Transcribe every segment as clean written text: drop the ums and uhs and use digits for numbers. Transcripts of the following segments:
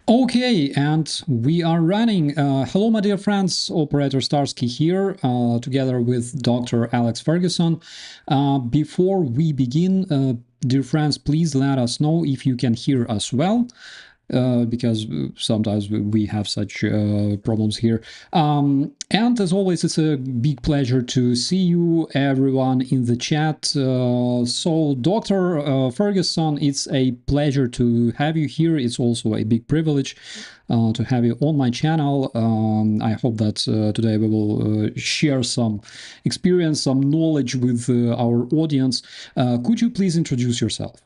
Okay, and we are running. Hello, my dear friends. Operator Starsky here, together with Dr. Alex Fergusson. Before we begin, dear friends, please let us know if you can hear us well. Because sometimes we have such problems here. And as always, it's a big pleasure to see you, everyone in the chat. So, Dr. Ferguson, it's a pleasure to have you here. It's also a big privilege to have you on my channel. I hope that today we will share some experience, some knowledge with our audience. Could you please introduce yourself?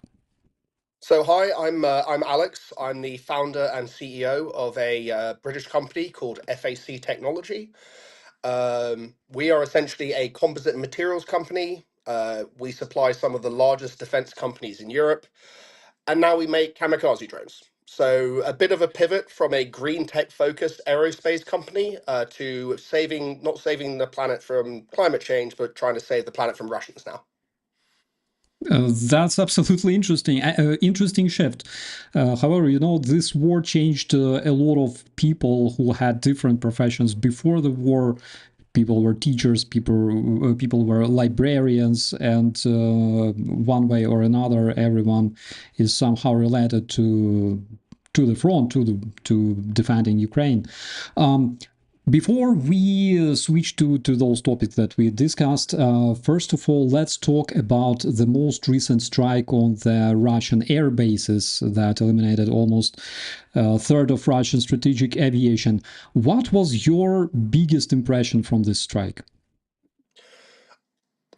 So hi, I'm Alex. I'm the founder and CEO of a British company called FAC Technology. We are essentially a composite materials company. We supply some of the largest defense companies in Europe, and now we make kamikaze drones. So a bit of a pivot from a green tech focused aerospace company to not saving the planet from climate change, but trying to save the planet from Russians now. That's absolutely interesting. Interesting shift. However, you know, this war changed a lot of people who had different professions before the war. People were teachers, people were librarians, and one way or another, everyone is somehow related to the front, to defending Ukraine. Before we switch to those topics that we discussed, first of all, let's talk about the most recent strike on the Russian air bases that eliminated almost a third of Russian strategic aviation. What was your biggest impression from this strike?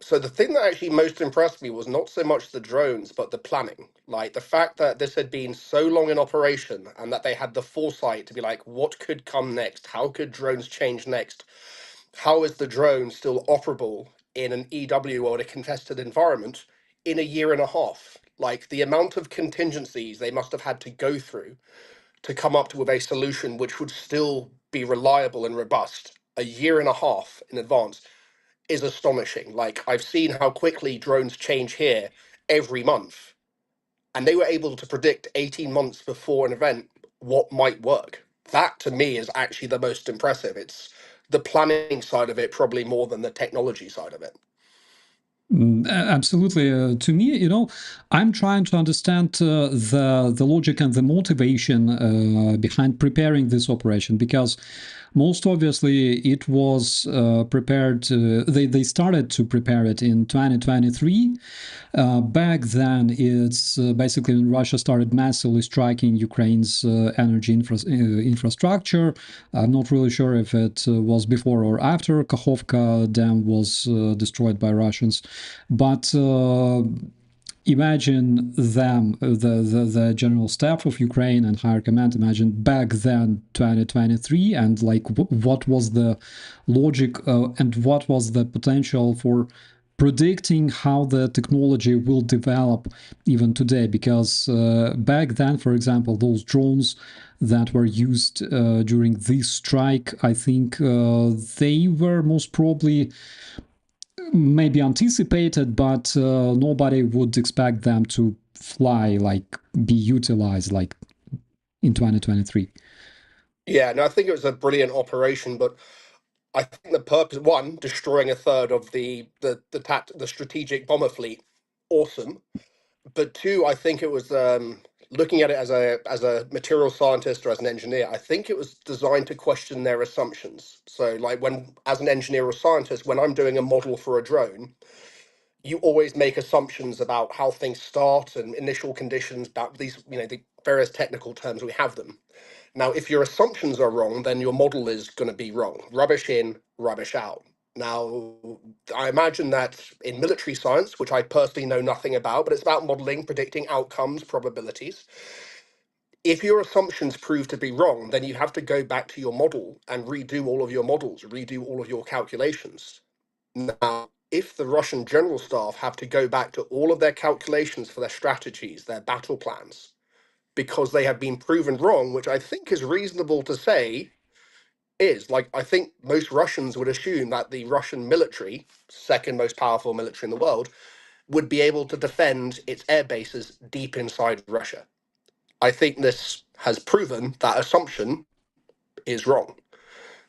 So the thing that actually most impressed me was not so much the drones, but the planning. Like the fact that this had been so long in operation and that they had the foresight to be like, what could come next? How could drones change next? How is the drone still operable in an EW or a contested environment in a year and a half? Like the amount of contingencies they must have had to go through to come up with a solution which would still be reliable and robust a year and a half in advance is astonishing. Like I've seen how quickly drones change here every month, and they were able to predict 18 months before an event what might work. That to me is actually the most impressive. It's the planning side of it probably more than the technology side of it. Absolutely. To me, you know, I'm trying to understand the logic and the motivation behind preparing this operation, because most obviously it was prepared. They started to prepare it in 2023. Back then, it's basically when Russia started massively striking Ukraine's energy infrastructure. I'm not really sure if it was before or after Kakhovka Dam was destroyed by Russians, but imagine them, the general staff of Ukraine and higher command, imagine back then 2023, and like what was the logic and what was the potential for predicting how the technology will develop even today. Because back then, for example, those drones that were used during this strike, I think they were most probably maybe anticipated, but nobody would expect them to fly, like be utilized like in 2023. Yeah, no, I think it was a brilliant operation, but I think the purpose, one, destroying a third of the strategic bomber fleet, awesome. But two, I think it was looking at it as a material scientist or as an engineer. I think it was designed to question their assumptions. So, like when as an engineer or scientist, when I'm doing a model for a drone, you always make assumptions about how things start and initial conditions about these, the various technical terms we have them. Now, if your assumptions are wrong, then your model is going to be wrong. Rubbish in, rubbish out. Now, I imagine that in military science, which I personally know nothing about, but it's about modeling, predicting outcomes, probabilities. If your assumptions prove to be wrong, then you have to go back to your model and redo all of your models, redo all of your calculations. Now, if the Russian general staff have to go back to all of their calculations for their strategies, their battle plans, because they have been proven wrong, which I think is reasonable to say is like, I think most Russians would assume that the Russian military, second most powerful military in the world, would be able to defend its air bases deep inside Russia. I think this has proven that assumption is wrong.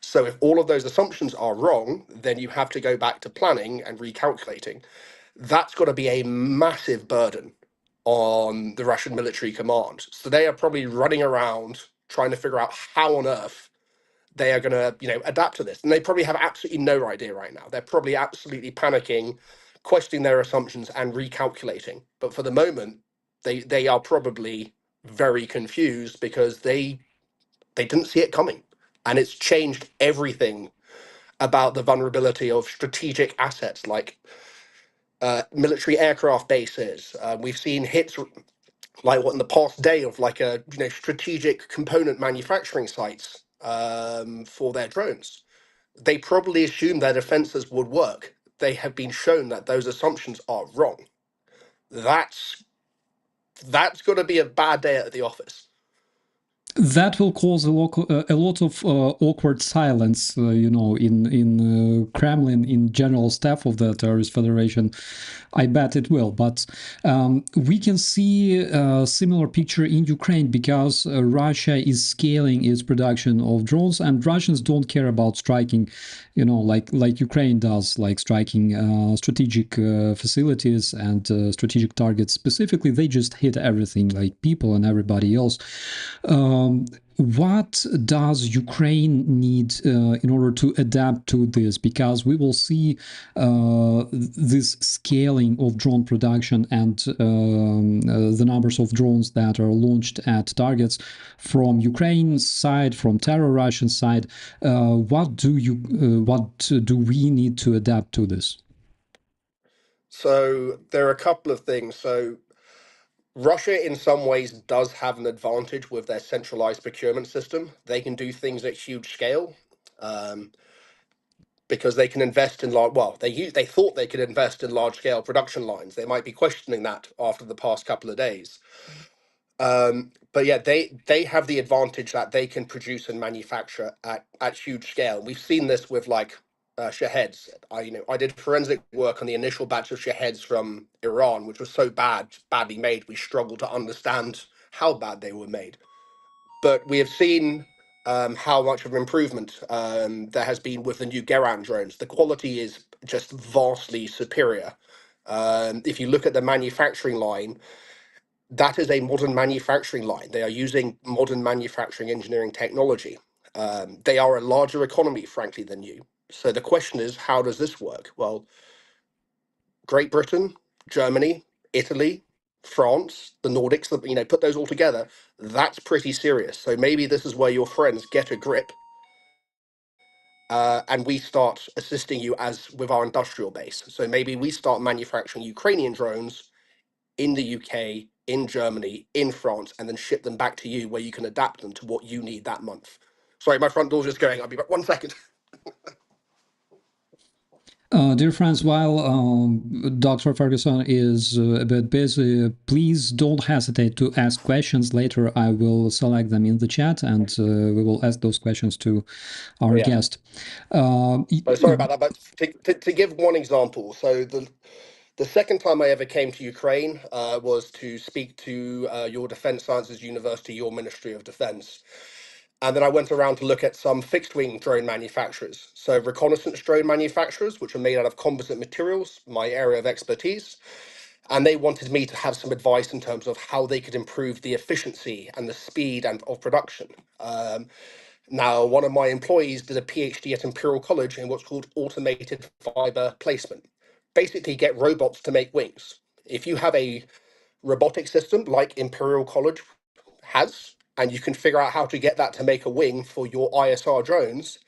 So if all of those assumptions are wrong, then you have to go back to planning and recalculating. That's got to be a massive burden on the Russian military command. So they are probably running around trying to figure out how on earth they are going to, adapt to this. And they probably have absolutely no idea right now. They're probably absolutely panicking, questioning their assumptions and recalculating. But for the moment, they are probably very confused because they didn't see it coming. And it's changed everything about the vulnerability of strategic assets like military aircraft bases. We've seen hits like what in the past day of like a strategic component manufacturing sites for their drones. They probably assumed their defenses would work. They have been shown that those assumptions are wrong. That's that's going to be a bad day at the office. That will cause a lot of awkward silence, in Kremlin, in general staff of the Terrorist Federation. I bet it will. But we can see a similar picture in Ukraine because Russia is scaling its production of drones, and Russians don't care about striking, like Ukraine does, like striking strategic facilities and strategic targets specifically. They just hit everything, like people and everybody else. What does Ukraine need in order to adapt to this? Because we will see this scaling of drone production and the numbers of drones that are launched at targets from Ukraine's side, from terror Russian side. What do we need to adapt to this? So there are a couple of things. So Russia, in some ways, does have an advantage with their centralized procurement system. They can do things at huge scale um, because they can invest in large. Well, they thought they could invest in large scale production lines. They might be questioning that after the past couple of days. But yeah, they have the advantage that they can produce and manufacture at huge scale. We've seen this with like Shaheds. I did forensic work on the initial batch of Shaheds from Iran, which was so badly made, we struggled to understand how bad they were made. But we have seen how much of an improvement there has been with the new Geran drones. The quality is just vastly superior. If you look at the manufacturing line, that is a modern manufacturing line. They are using modern manufacturing engineering technology. They are a larger economy, frankly, than you. So the question is, how does this work? Well, Great Britain, Germany, Italy, France, the Nordics, put those all together, that's pretty serious. So maybe this is where your friends get a grip and we start assisting you as with our industrial base. So maybe we start manufacturing Ukrainian drones in the UK, in Germany, in France, and then ship them back to you where you can adapt them to what you need that month. Sorry, my front door's just going. I'll be back 1 second. Dear friends, while Dr. Fergusson is a bit busy, please don't hesitate to ask questions. Later, I will select them in the chat and we will ask those questions to our Yeah. guest. Sorry about that, but to give one example, so the second time I ever came to Ukraine was to speak to your Defense Sciences University, your Ministry of Defense. And then I went around to look at some fixed wing drone manufacturers. So, reconnaissance drone manufacturers, which are made out of composite materials, my area of expertise. And they wanted me to have some advice in terms of how they could improve the efficiency and the speed and of production. Now, one of my employees did a PhD at Imperial College in what's called automated fiber placement. Basically, get robots to make wings. If you have a robotic system like Imperial College has, and you can figure out how to get that to make a wing for your ISR drones,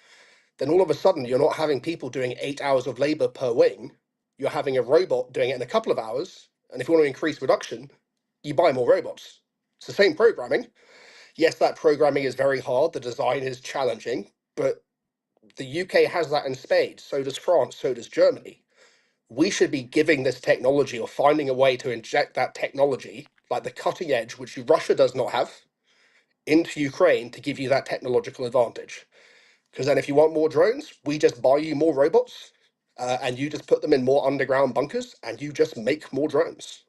then all of a sudden you're not having people doing 8 hours of labor per wing. You're having a robot doing it in a couple of hours. And if you want to increase production, you buy more robots. It's the same programming. Yes, that programming is very hard. The design is challenging, but the UK has that in spades. So does France. So does Germany. We should be giving this technology or finding a way to inject that technology, like the cutting edge, which Russia does not have, into Ukraine to give you that technological advantage. Because then, if you want more drones, we just buy you more robots and you just put them in more underground bunkers and you just make more drones.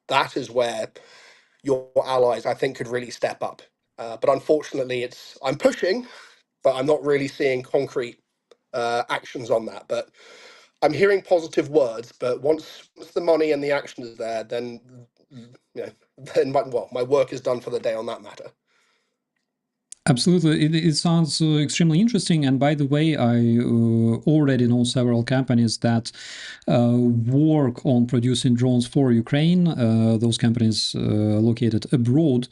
That is where your allies, I think, could really step up. But unfortunately, I'm pushing, but I'm not really seeing concrete actions on that. But I'm hearing positive words. But once the money and the action is there, then then my work is done for the day on that matter. Absolutely. It sounds extremely interesting. And by the way, I already know several companies that work on producing drones for Ukraine. Those companies located abroad.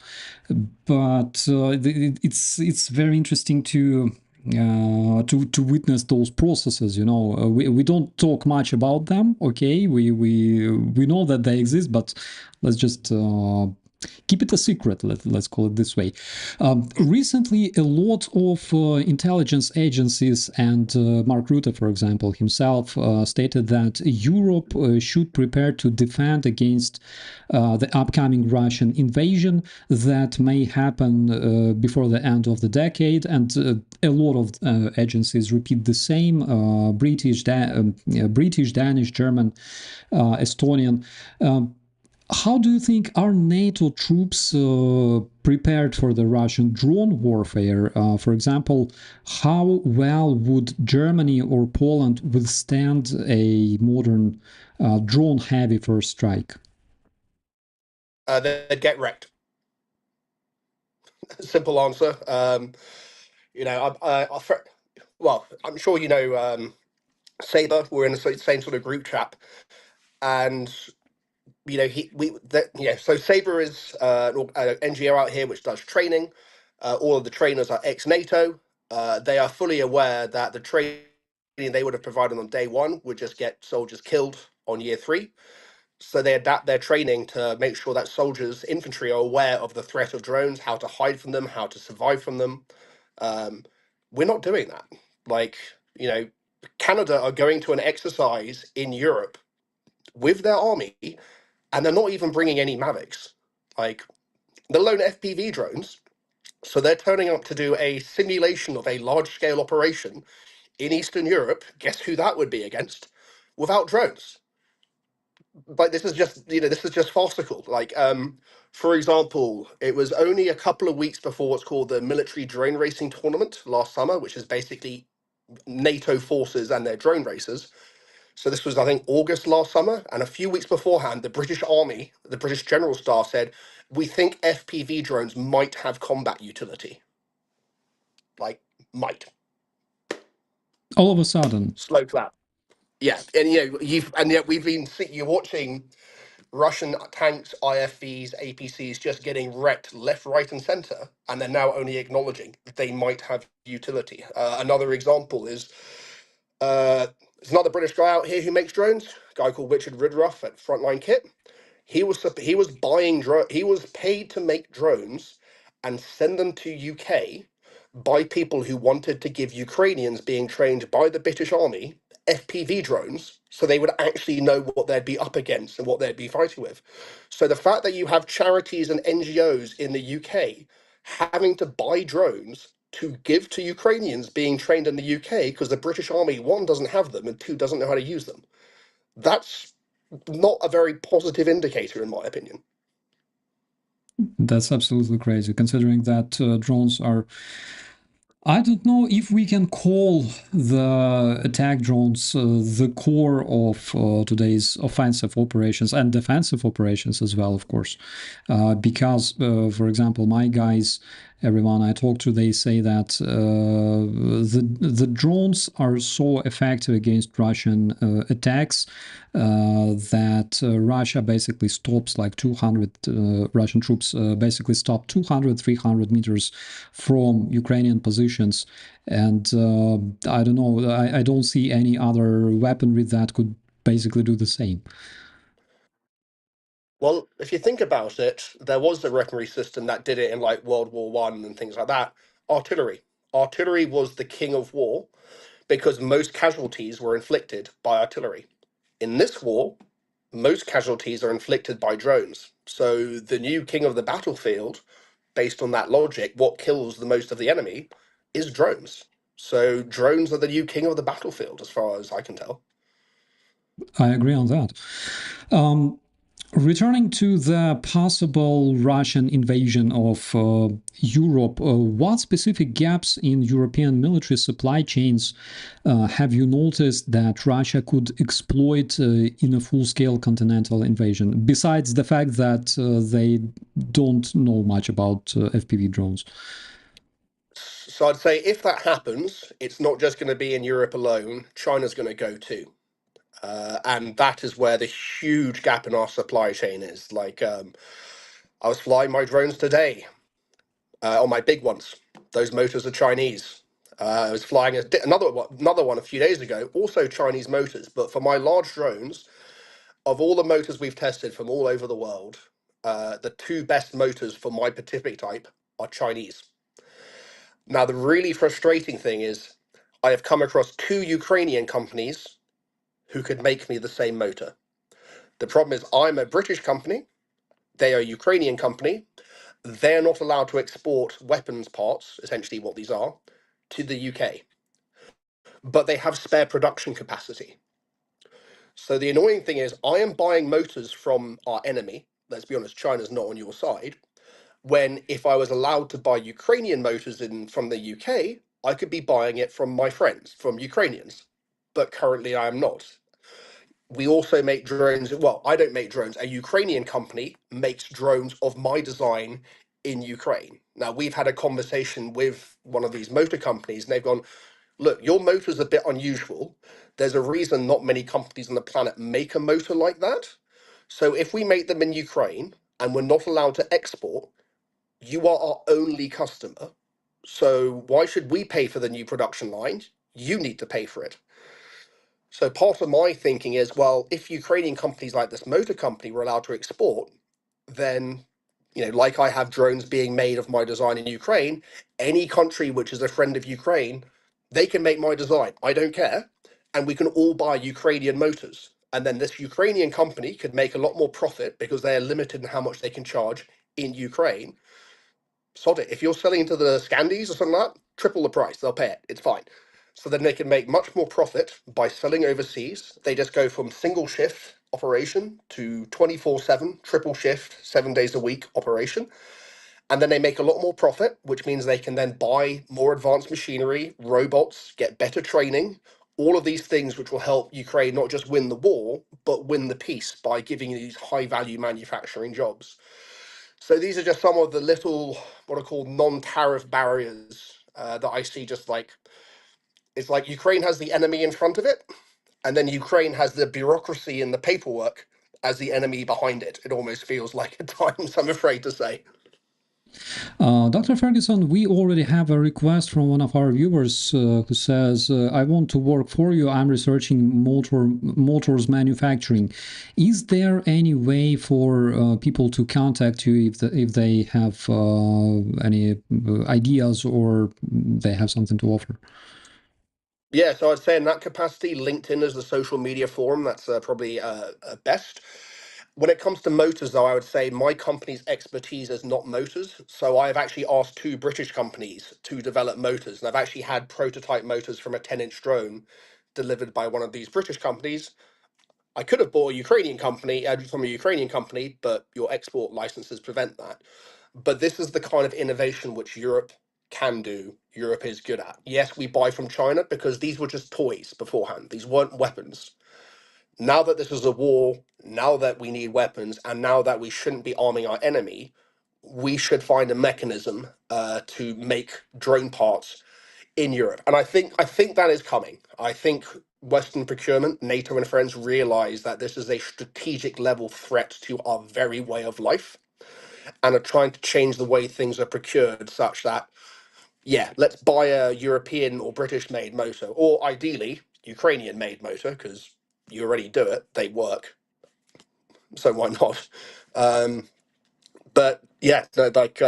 But it's very interesting to witness those processes. We don't talk much about them. Okay, we know that they exist, but let's just keep it a secret, let's call it this way. Recently, a lot of intelligence agencies and Mark Rutte, for example, himself stated that Europe should prepare to defend against the upcoming Russian invasion that may happen before the end of the decade. And a lot of agencies repeat the same, British, Danish, German, Estonian. How do you think are NATO troops prepared for the Russian drone warfare? For example, how well would Germany or Poland withstand a modern drone-heavy first strike? They'd get wrecked. Simple answer. Well, I'm sure Saber. We're in the same sort of group chat, and so Sabre is an NGO out here which does training. All of the trainers are ex-NATO. They are fully aware that the training they would have provided on day one would just get soldiers killed on year three. So they adapt their training to make sure that soldiers, infantry, are aware of the threat of drones, how to hide from them, how to survive from them. Um, we're not doing that. Like, Canada are going to an exercise in Europe with their army, and they're not even bringing any Mavics, like let alone FPV drones. So they're turning up to do a simulation of a large-scale operation in Eastern Europe. Guess who that would be against? Without drones. Like this is just farcical. Like, for example, it was only a couple of weeks before what's called the military drone racing tournament last summer, which is basically NATO forces and their drone racers. So this was, I think, August last summer, and a few weeks beforehand, the British Army, the British General Staff said, we think FPV drones might have combat utility. Like, might. All of a sudden. Slow clap. Yeah, and yet you're watching Russian tanks, IFVs, APCs just getting wrecked left, right, and center, and they're now only acknowledging that they might have utility. Another example is there's another British guy out here who makes drones, a guy called Richard Ridruff at Frontline Kit. He was paid to make drones and send them to UK by people who wanted to give Ukrainians being trained by the British Army FPV drones so they would actually know what they'd be up against and what they'd be fighting with. So the fact that you have charities and NGOs in the UK having to buy drones to give to Ukrainians being trained in the UK because the British Army, one, doesn't have them, and two, doesn't know how to use them. That's not a very positive indicator, in my opinion. That's absolutely crazy, considering that drones are... I don't know if we can call the attack drones the core of today's offensive operations and defensive operations as well, of course. Because, for example, my guys, everyone I talk to, they say that the drones are so effective against Russian attacks that Russia basically stops like 200 Russian troops basically stop 200, 300 meters from Ukrainian positions. And I don't know, I don't see any other weaponry that could basically do the same. Well, if you think about it, there was a weaponry system that did it in like World War One and things like that. Artillery. Artillery was the king of war because most casualties were inflicted by artillery. In this war, most casualties are inflicted by drones. So the new king of the battlefield, based on that logic, what kills the most of the enemy is drones. So drones are the new king of the battlefield, as far as I can tell. I agree on that. Um, Returning to the possible Russian invasion of Europe, what specific gaps in European military supply chains have you noticed that Russia could exploit in a full-scale continental invasion, besides the fact that they don't know much about FPV drones? So I'd say if that happens, it's not just going to be in Europe alone. China's going to go too. And that is where the huge gap in our supply chain is. Like, I was flying my drones today on my big ones. Those motors are Chinese. I was flying another one a few days ago, also Chinese motors. But for my large drones, of all the motors we've tested from all over the world, the two best motors for my Pacific type are Chinese. Now, the really frustrating thing is I have come across two Ukrainian companies who could make me the same motor. The problem is I'm a British company, they are a Ukrainian company. They're not allowed to export weapons parts, essentially what these are, to the UK, but they have spare production capacity. So the annoying thing is I am buying motors from our enemy. Let's be honest, China's not on your side. When if I was allowed to buy Ukrainian motors in from the UK, I could be buying it from my friends, from Ukrainians. But currently I am not. We also make drones. Well, I don't make drones. A Ukrainian company makes drones of my design in Ukraine. Now, we've had a conversation with one of these motor companies, and they've gone, look, your motor's a bit unusual. There's a reason not many companies on the planet make a motor like that. So if we make them in Ukraine and we're not allowed to export, you are our only customer. So why should we pay for the new production line? You need to pay for it. So part of my thinking is, well, if Ukrainian companies like this motor company were allowed to export, then, like I have drones being made of my design in Ukraine, any country which is a friend of Ukraine, they can make my design. I don't care. And we can all buy Ukrainian motors. And then this Ukrainian company could make a lot more profit because they are limited in how much they can charge in Ukraine. Sod it. If you're selling to the Scandies or something like that, triple the price. They'll pay it. It's fine. So then they can make much more profit by selling overseas. They just go from single shift operation to 24/7, triple shift, 7 days a week operation. And then they make a lot more profit, which means they can then buy more advanced machinery, robots, get better training, all of these things which will help Ukraine not just win the war, but win the peace by giving these high value manufacturing jobs. So these are just some of the little, what are called non-tariff barriers that I see. Just like it's like Ukraine has the enemy in front of it, and then Ukraine has the bureaucracy and the paperwork as the enemy behind it. It almost feels like at times, I'm afraid to say. Dr. Ferguson, we already have a request from one of our viewers who says, I want to work for you. I'm researching motors manufacturing. Is there any way for people to contact you if they have any ideas or they have something to offer? Yeah, so I'd say in that capacity, LinkedIn is the social media forum. That's probably best. When it comes to motors, though, I would say my company's expertise is not motors. So I've actually asked two British companies to develop motors, and I've actually had prototype motors from a 10-inch drone delivered by one of these British companies. I could have bought a Ukrainian company from a Ukrainian company, but your export licenses prevent that. But this is the kind of innovation which Europe can do. Europe is good at. Yes, we buy from China because these were just toys beforehand. These weren't weapons. Now that this is a war, now that we need weapons, and now that we shouldn't be arming our enemy, we should find a mechanism to make drone parts in Europe. And I think that is coming. I think Western procurement, NATO and friends realize that this is a strategic level threat to our very way of life and are trying to change the way things are procured such that, yeah, let's buy a European or British made motor, or ideally Ukrainian made motor, because you already do it, they work. So why not? Um, but yeah, no, like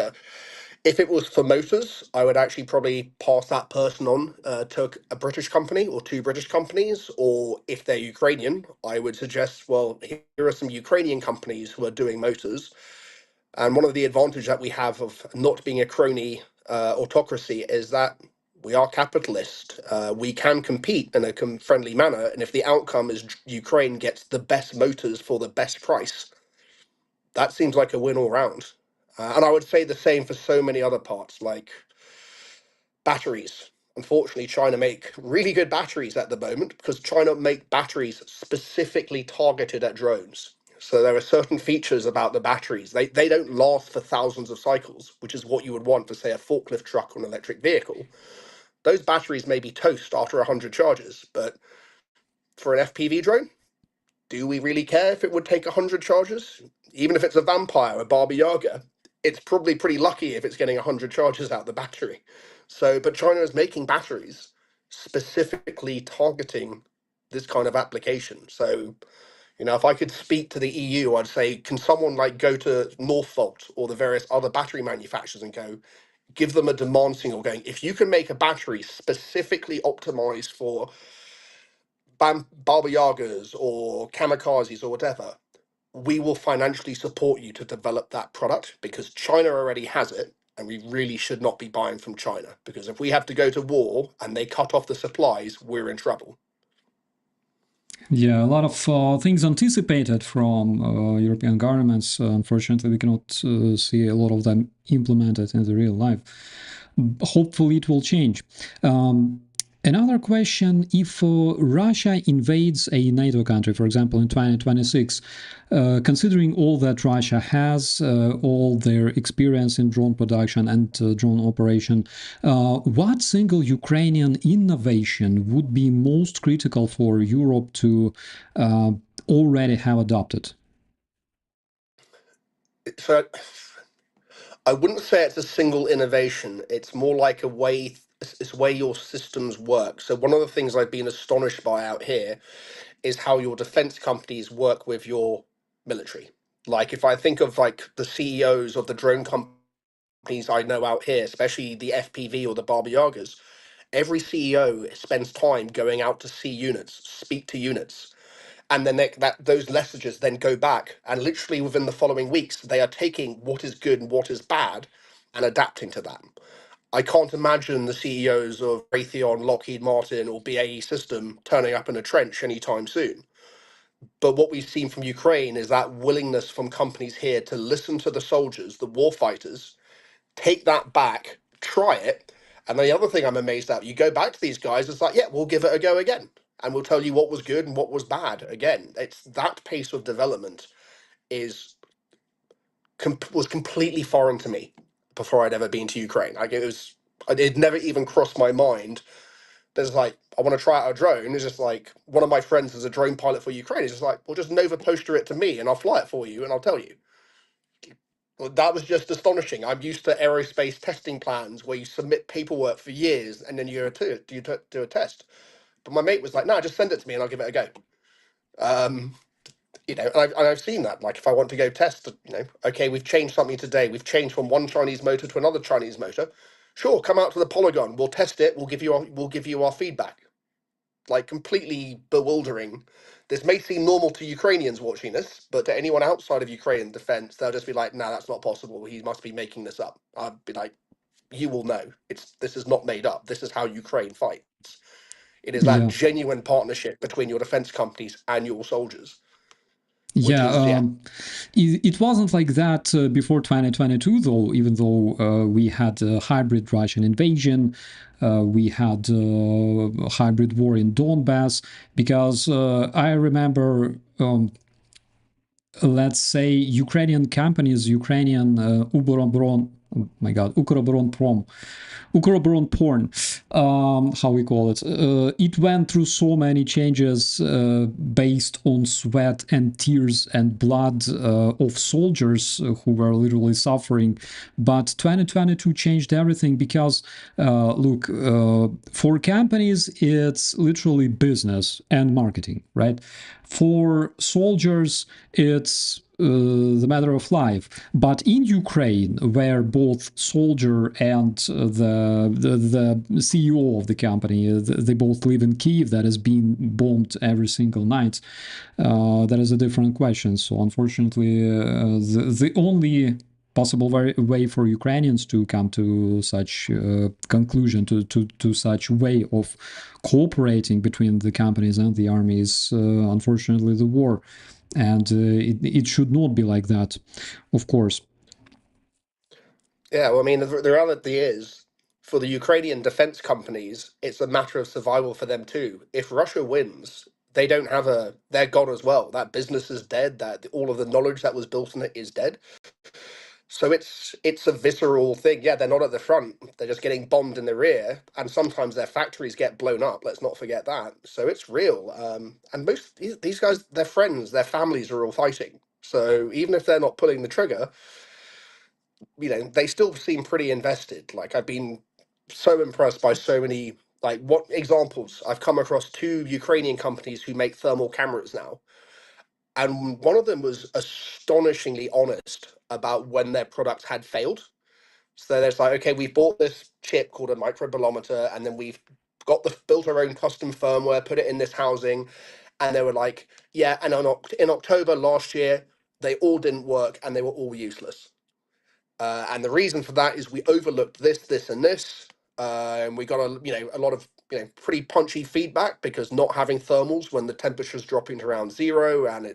if it was for motors, I would actually probably pass that person on to a British company or two British companies. Or if they're Ukrainian, I would suggest, well, here are some Ukrainian companies who are doing motors. And one of the advantages that we have of not being a crony autocracy is that we are capitalist. We can compete in a friendly manner. And if the outcome is Ukraine gets the best motors for the best price, that seems like a win all round. And I would say the same for so many other parts, like batteries. Unfortunately, China make really good batteries at the moment because China make batteries specifically targeted at drones. So there are certain features about the batteries. They don't last for thousands of cycles, which is what you would want for, say, a forklift truck or an electric vehicle. Those batteries may be toast after 100 charges, but for an FPV drone, do we really care if it would take 100 charges? Even if it's a vampire, a Baba Yaga, it's probably pretty lucky if it's getting 100 charges out of the battery. So, but China is making batteries specifically targeting this kind of application. So, if I could speak to the EU, I'd say, can someone like go to Northvolt or the various other battery manufacturers and go, give them a demand signal going, if you can make a battery specifically optimized for Baba Yagas or kamikazes or whatever, we will financially support you to develop that product because China already has it. And we really should not be buying from China because if we have to go to war and they cut off the supplies, we're in trouble. Yeah, a lot of things anticipated from European governments. Unfortunately, we cannot see a lot of them implemented in the real life. Hopefully, it will change. Another question, if Russia invades a NATO country, for example, in 2026, considering all that Russia has, all their experience in drone production and drone operation, what single Ukrainian innovation would be most critical for Europe to already have adopted? So I wouldn't say it's a single innovation. It's more like it's way your systems work. So one of the things I've been astonished by out here is how your defense companies work with your military. Like if I think of like the CEOs of the drone companies I know out here, especially the FPV or the Baba Yagas, every CEO spends time going out to see units, speak to units, and then those messages then go back, and literally within the following weeks, they are taking what is good and what is bad and adapting to that. I can't imagine the CEOs of Raytheon, Lockheed Martin, or BAE System turning up in a trench anytime soon. But what we've seen from Ukraine is that willingness from companies here to listen to the soldiers, the war fighters, take that back, try it. And the other thing I'm amazed at, you go back to these guys, it's like, yeah, we'll give it a go again. And we'll tell you what was good and what was bad again. It's that pace of development is was completely foreign to me before I'd ever been to Ukraine. Like it never even crossed my mind. There's like, I want to try out a drone. It's just like one of my friends is a drone pilot for Ukraine. He's just like, well, just Nova poster it to me and I'll fly it for you and I'll tell you. Well, that was just astonishing. I'm used to aerospace testing plans where you submit paperwork for years and then do a test. But my mate was like, "No, just send it to me and I'll give it a go." Um, and I've seen that. Like, if I want to go test, okay, we've changed something today. We've changed from one Chinese motor to another Chinese motor. Sure, come out to the polygon. We'll test it. We'll give you our feedback. Like, completely bewildering. This may seem normal to Ukrainians watching this, but to anyone outside of Ukrainian defense, they'll just be like, "No, that's not possible. He must be making this up." I'd be like, "You will know. This is not made up. This is how Ukraine fights. It is that Yeah. genuine partnership between your defense companies and your soldiers, which Yeah, is it wasn't like that before 2022, though, even though we had a hybrid Russian invasion, we had a hybrid war in Donbass, because I remember, let's say, Ukrainian companies, Ukrainian Uberoboron, oh my God, Ukroboronprom, Ukroboronporn, how we call it. It went through so many changes based on sweat and tears and blood of soldiers who were literally suffering. But 2022 changed everything because, look, for companies, it's literally business and marketing, right? For soldiers, it's the matter of life. But in Ukraine, where both soldier and the CEO of the company, they both live in Kiev, that has been bombed every single night, that is a different question. So unfortunately, the only possible way for Ukrainians to come to such conclusion, to such way of cooperating between the companies and the army is unfortunately the war. and it should not be like that, of course. Yeah, well, I mean, the reality is, for the Ukrainian defense companies, it's a matter of survival for them too. If Russia wins, they don't have a, they're gone as well. That business is dead. That all of the knowledge that was built on it is dead. So it's a visceral thing. Yeah, they're not at the front. They're just getting bombed in the rear, and sometimes their factories get blown up. Let's not forget that. So it's real. And most these guys, their friends, their families are all fighting. So even if they're not pulling the trigger, they still seem pretty invested. Like, I've been so impressed by so many, like, what examples. I've come across two Ukrainian companies who make thermal cameras now, and one of them was astonishingly honest about when their product had failed. So there's like, okay, we bought this chip called a microbolometer, and then we've built our own custom firmware, put it in this housing, and they were like, yeah, and in October last year, they all didn't work and they were all useless. And the reason for that is we overlooked this, this, and this, and we got a lot of pretty punchy feedback, because not having thermals when the temperature's dropping to around zero and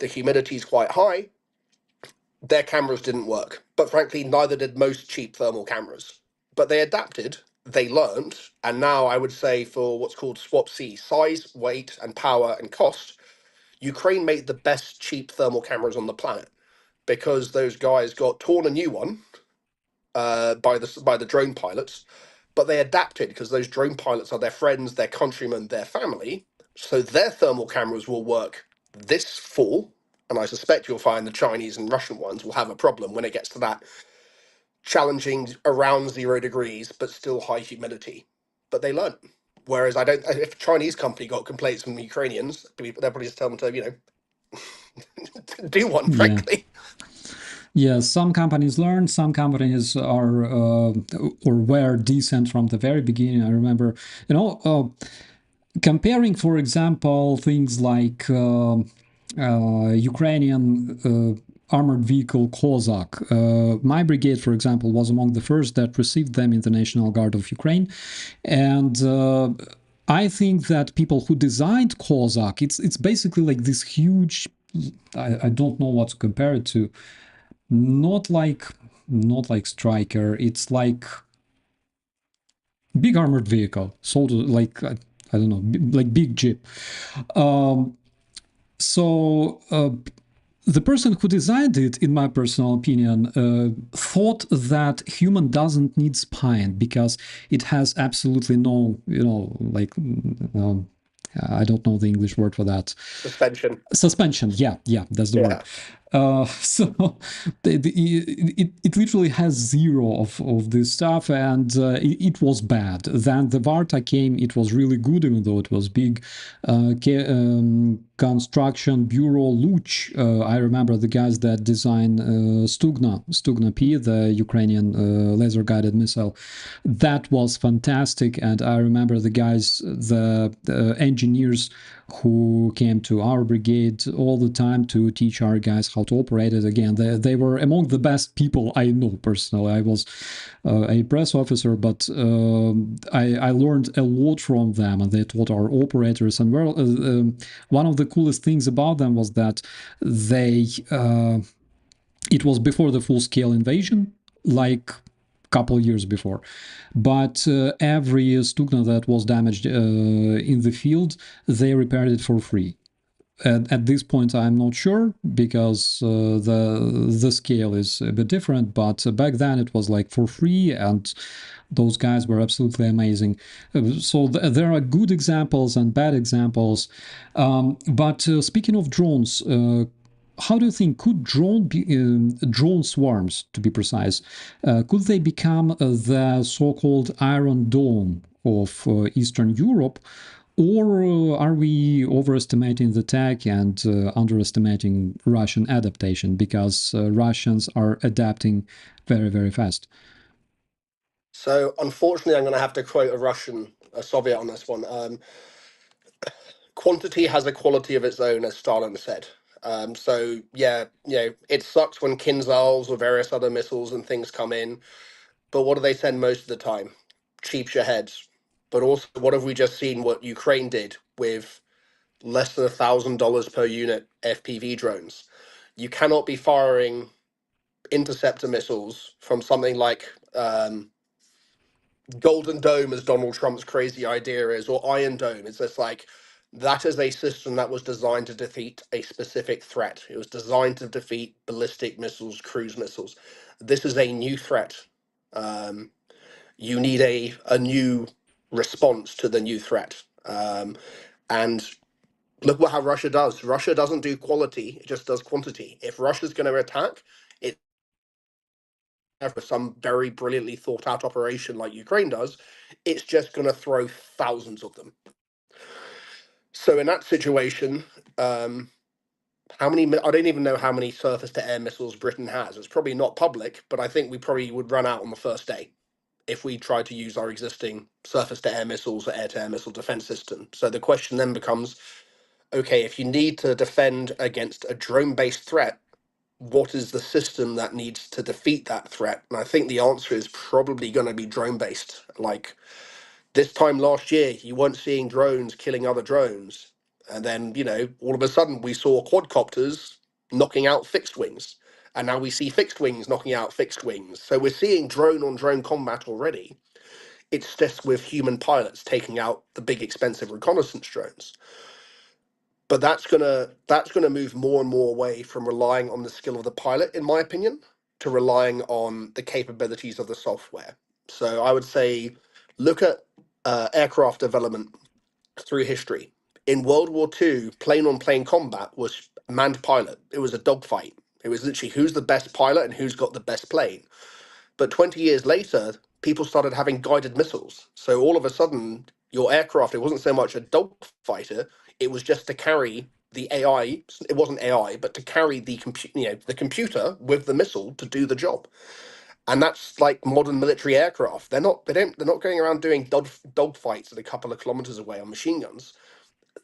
the humidity's quite high, their cameras didn't work. But frankly, neither did most cheap thermal cameras. But they adapted, they learned, and now I would say, for what's called Swap C, size, weight, and power and cost, Ukraine made the best cheap thermal cameras on the planet, because those guys got torn a new one by the drone pilots, but they adapted because those drone pilots are their friends, their countrymen, their family. So their thermal cameras will work this fall, and I suspect you'll find the Chinese and Russian ones will have a problem when it gets to that challenging around 0 degrees, but still high humidity. But they learn. Whereas I don't. If a Chinese company got complaints from the Ukrainians, they'll probably just tell them to do one. Yeah. Frankly, Yeah, some companies learn, some companies are or were decent from the very beginning. I remember, comparing, for example, things like Ukrainian armored vehicle Kozak. My brigade, for example, was among the first that received them in the National Guard of Ukraine, and I think that people who designed Kozak, it's basically like this huge. I don't know what to compare it to. Not like Striker. It's like big armored vehicle, sort of like I don't know, like big jeep. Um, so the person who designed it, in my personal opinion, thought that human doesn't need spine because it has absolutely no, I don't know the English word for that. suspension. Suspension, yeah, that's the word. Yeah. So it literally has zero of this stuff, and it was bad. Then the Varta came, it was really good, even though it was big. Construction Bureau Luch, I remember the guys that designed Stugna P, the Ukrainian laser guided missile. That was fantastic, and I remember the guys, the engineers who came to our brigade all the time to teach our guys how to operate it. Again, they were among the best people I know personally. I was a press officer, but I learned a lot from them, and they taught our operators. And one of the coolest things about them was that they it was before the full-scale invasion, like couple years before, but every Stugna that was damaged in the field, they repaired it for free. At this point, I'm not sure, because the scale is a bit different, but back then it was like for free, and those guys were absolutely amazing. So there are good examples and bad examples. But speaking of drones, how do you think could drone swarms, to be precise, could they become the so-called Iron Dome of Eastern Europe, or are we overestimating the tech and underestimating Russian adaptation, because Russians are adapting very, very fast? So unfortunately, I'm going to have to quote a Soviet on this one. Quantity has a quality of its own, as Stalin said. So yeah, it sucks when Kinzhals or various other missiles and things come in, but what do they send most of the time? Cheap heads. But also, what have we just seen? What Ukraine did with less than $1,000 per unit FPV drones. You cannot be firing interceptor missiles from something like Golden Dome, as Donald Trump's crazy idea is, or Iron Dome. It's just like that is a system that was designed to defeat a specific threat. It was designed to defeat ballistic missiles, cruise missiles. This is a new threat. Um, you need a new response to the new threat. And look how Russia does. Russia doesn't do quality; it just does quantity. If Russia's going to attack, it for some very brilliantly thought out operation like Ukraine does, it's just going to throw thousands of them. So in that situation, how many? I don't even know how many surface to air missiles Britain has. It's probably not public, but I think we probably would run out on the first day if we tried to use our existing surface to air missiles or air to air missile defense system. So the question then becomes, okay, if you need to defend against a drone based threat, what is the system that needs to defeat that threat? And I think the answer is probably going to be drone based. Like this time last year, you weren't seeing drones killing other drones. And then, all of a sudden we saw quadcopters knocking out fixed wings. And now we see fixed wings knocking out fixed wings. So we're seeing drone on drone combat already. It's just with human pilots taking out the big expensive reconnaissance drones. But that's gonna move more and more away from relying on the skill of the pilot, in my opinion, to relying on the capabilities of the software. So I would say, look at aircraft development through history. In World War II, plane on plane combat was manned pilot. It was a dogfight. It was literally who's the best pilot and who's got the best plane. But 20 years later, people started having guided missiles. So all of a sudden, your aircraft, it wasn't so much a dogfighter, it was just to carry the AI. It wasn't AI, but to carry the computer with the missile to do the job. And that's like modern military aircraft. They're not going around doing dogfights at a couple of kilometers away on machine guns.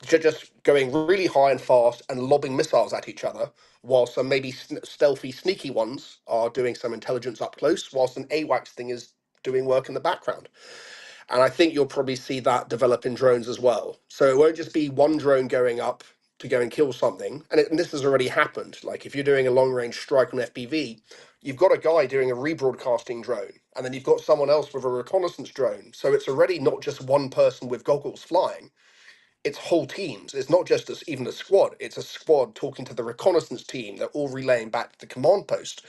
Just going really high and fast and lobbing missiles at each other, while some maybe stealthy, sneaky ones are doing some intelligence up close, whilst an AWACS thing is doing work in the background. And I think you'll probably see that develop in drones as well. So it won't just be one drone going up to go and kill something. And this has already happened. Like if you're doing a long range strike on FPV, you've got a guy doing a rebroadcasting drone, and then you've got someone else with a reconnaissance drone. So it's already not just one person with goggles flying, it's whole teams. It's not just even a squad. It's a squad talking to the reconnaissance team. They're all relaying back to the command post.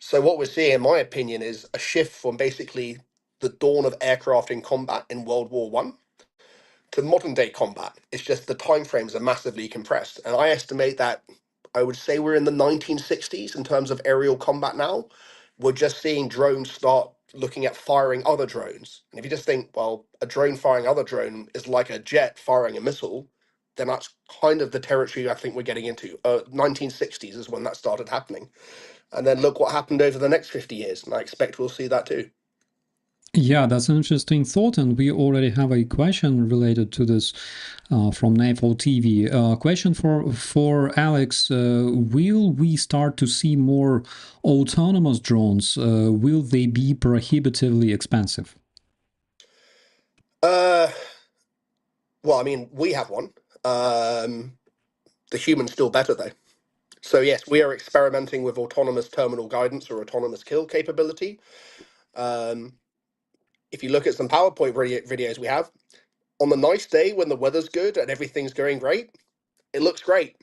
So what we're seeing, in my opinion, is a shift from basically the dawn of aircraft in combat in World War One to modern day combat. It's just the timeframes are massively compressed, and I estimate that I would say we're in the 1960s in terms of aerial combat now. We're just seeing drones start looking at firing other drones. And if you just think, well, a drone firing other drone is like a jet firing a missile, then that's kind of the territory I think we're getting into. 1960s is when that started happening. And then look what happened over the next 50 years. And I expect we'll see that too. Yeah, that's an interesting thought, and we already have a question related to this from NATO TV. Question for Alex: will we start to see more autonomous drones? Will they be prohibitively expensive? Well, I mean, we have one. The human's still better though. So yes, we are experimenting with autonomous terminal guidance or autonomous kill capability. Um, if you look at some PowerPoint videos we have, on the nice day when the weather's good and everything's going great, it looks great.